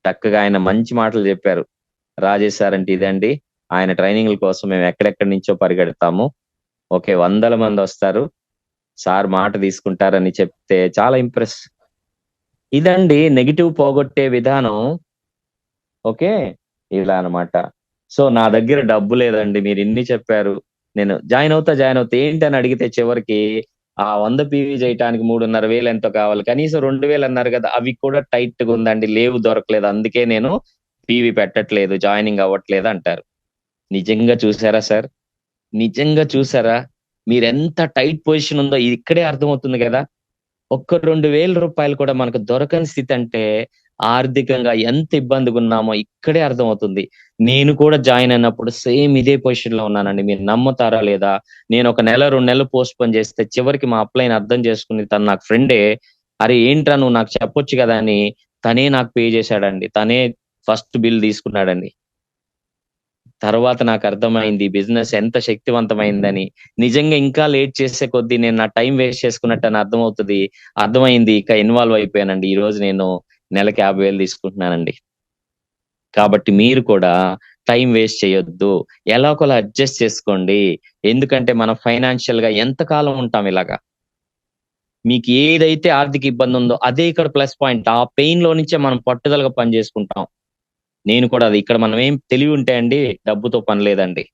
చక్కగా ఆయన మంచి మాటలు చెప్పారు. రాజేష్ సార్ అంటే ఇదండి. ఆయన ట్రైనింగ్‌ల కోసం మేము ఎక్కడెక్కడి నుంచో పరిగెడతాము. ఓకే. వందల మందొస్తారు. సార్ మాట తీసుకుంటారని చెప్తే చాలా ఇంప్రెస్. ఇదండి నెగెటివ్ పోగొట్టే విధానం. ఓకే. ఇలా అన్నమాట. సో, నా దగ్గర డబ్బు లేదండి. మీరిన్ని చెప్పారు. నేను జాయిన్ అవుతా ఏంటని అడిగితే చివరికి 100 పీవీ చేయటానికి 3,500 ఎంతో కావాలి. కనీసం 2,000 అన్నారు కదా! అవి కూడా టైట్‌గుందండి. లేవు దొరకలేదు. అందుకే నేను పీవీ పెట్టట్లేదు. జాయినింగ్ అవ్వట్లేదు అంటారు. నిజంగా చూసారా సార్? నిజంగా చూసారా? మీరెంత టైట్ పొజిషన్ ఉందో ఇక్కడే అర్థమవుతుంది గదా! ఒక్క రూ. 2,000 కూడా మనకు దొరకని స్థితంటే, ఆర్థికంగా ఎంత ఇబ్బందిగున్నామో ఇక్కడే అర్థమవుతుంది. నేను కూడా జాయిన్ అయినప్పుడు సేమ్ ఇదే పొజిషన్‌లో ఉన్నానండి. మీరు నమ్ముతారా లేదా? నేను ఒక నెల, 2 నెలలు పోస్ట్‌పోన్ చేస్తే చివరికి మా అప్లైని అర్థం చేసుకొని తను నాకు ఫ్రెండే. "అరే! ఏంట్రా నువ్వు నాకు చెప్పొచ్చు గదా!" అని తనే నాకు పే చేశాడండి. తనే ఫస్ట్ బిల్ తీసుకున్నాడండి. తర్వాత నాకర్థమైంది బిజినెస్ ఎంత శక్తివంతమైందని. నిజంగా ఇంకా లేట్ చేసే కొద్దీ నేను నా టైం వేస్ట్ చేసుకున్నట్టని అర్థమవుతది. అర్థమైంది. ఇక ఇన్వాల్వ్ అయిపోయానండి. ఈరోజు నేను నెలకి 50,000 తీసుకుంటున్నానండి. కాబట్టి మీరు కూడా టైం వేస్ట్ చేయొద్దు. ఎలాగోలా అడ్జస్ట్ చేసుకోండి. ఎందుకంటే మనం ఫైనాన్షియల్‌గా ఎంత కాలం ఉంటాం ఇలాగా. మీకు ఏదైతే ఆర్థిక ఇబ్బందుందో అదే ఇక్కడ ప్లస్ పాయింట్. ఆ పెయిన్‌లో నుంచే మనం పట్టుదలగా పని చేసుకుంటాం. నేను కూడా అది ఇక్కడ మనం ఏం తెలివి ఉంటే అండి డబ్బుతో పని లేదండి.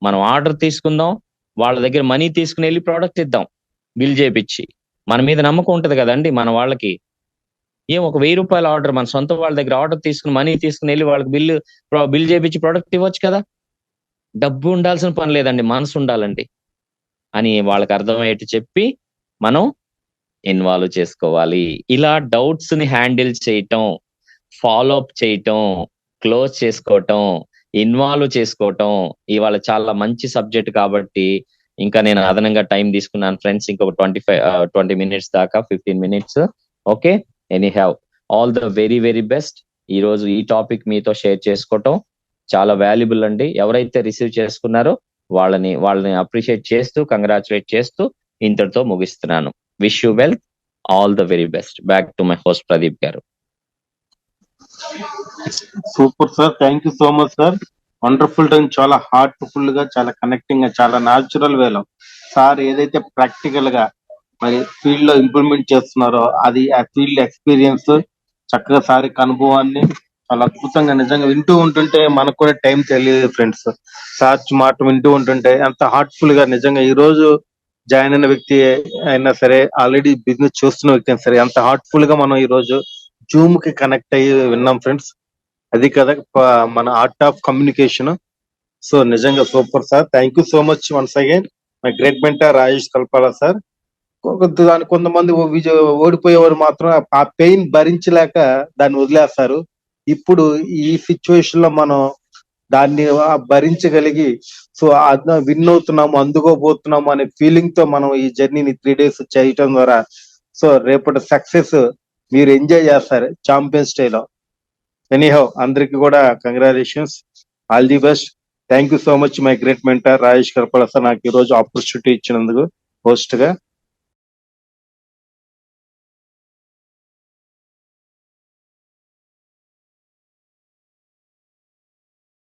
మనం ఆర్డర్ తీసుకుందాం. వాళ్ళ దగ్గర మనీ తీసుకొనెళ్లి ప్రొడక్ట్ ఇద్దాం. బిల్ చేపిచ్చి. మన మీద నమ్మకం ఉంటది గదండీ మన వాళ్ళకి. ఏం ఒక 1000 రూపాయల ఆర్డర్ మన సొంత వాళ్ళ దగ్గర ఆర్డర్ తీసుకుని మనీ తీసుకుని వెళ్ళి వాళ్ళకి బిల్ చేపించి ప్రొడక్ట్ ఇవ్వచ్చు కదా. డబ్బు ఉండాల్సిన పని లేదండి, మనసు ఉండాలండి అని వాళ్ళకి అర్థమయ్యేట్టు చెప్పి మనం ఇన్వాల్వ్ చేసుకోవాలి. ఇలా డౌట్స్ ని హ్యాండిల్ చేయటం, ఫాలో అప్ చేయటం, క్లోజ్ చేసుకోవటం, ఇన్వాల్వ్ చేసుకోవటం ఇవాళ చాలా మంచి సబ్జెక్ట్ కాబట్టి ఇంకా నేను అదనంగా టైం తీసుకున్నాను ఫ్రెండ్స్, ఇంకొక 20 మినిట్స్ దాకా, 15 minutes. Okay, any have all the very very best. ఈ రోజు ఈ టాపిక్ మీతో షేర్ చేసుకోవటం చాలా వాల్యుబుల్ అండి. ఎవరైతే రిసీవ్ చేసుకున్నారో వాళ్ళని అప్రిషియేట్ చేస్తూ, కంగ్రాచులేట్ చేస్తూ ఇంతటితో ముగిస్తున్నాను. Wish you well, all the very best. Back to my host Pradeep garu. Super sir, thank you so much sir. Wonderful time, చాలా హార్ట్ఫుల్ గా, చాలా కనెక్టింగ్ గా, చాలా న్యాచురల్ వేలో సార్ ఏదైతే ప్రాక్టికల్ గా మరి ఫీల్డ్ లో ఇంప్లిమెంట్ చేస్తున్నారో అది ఆ ఫీల్డ్ ఎక్స్పీరియన్స్ చక్కగా సార్ అనుభవాన్ని చాలా అద్భుతంగా నిజంగా వింటూ ఉంటుంటే మనకు కూడా టైం తెలియదు ఫ్రెండ్స్. సార్ మాట వింటూ ఉంటుంటే ఎంత హార్ట్ఫుల్ గా, నిజంగా ఈ రోజు జాయిన్ అయిన వ్యక్తి అయినా సరే, ఆల్రెడీ బిజినెస్ చేస్తున్న వ్యక్తి అయినా సరే, ఎంత హార్ట్ఫుల్ గా మనం ఈ రోజు జూమ్ కి కనెక్ట్ అయ్యి విన్నాం ఫ్రెండ్స్. అది కదా మన ఆర్ట్ ఆఫ్ కమ్యూనికేషన్. సో నిజంగా super sir, thank you so much once again. My great mentor Rajesh కల్పాల sir. కొంతమంది ఓడిపోయేవారు మాత్రం ఆ పెయిన్ భరించలేక దాన్ని వదిలేస్తారు. ఇప్పుడు ఈ సిచ్యువేషన్ లో మనం దాన్ని భరించగలిగి, సో విన్ అవుతున్నాము, అందుకోబోతున్నాము అనే ఫీలింగ్ తో మనం ఈ జర్నీని 3 days చేయటం ద్వారా సో రేపటి సక్సెస్ మీరు ఎంజాయ్ చేస్తారు ఛాంపియన్ స్టైలో. ఎనీహౌ అందరికి కూడా congratulations, all the best. Thank you so much my great mentor Rajesh కల్పాల sir, నాకు ఈ రోజు ఆపర్చునిటీ ఇచ్చినందుకు హోస్ట్ గా.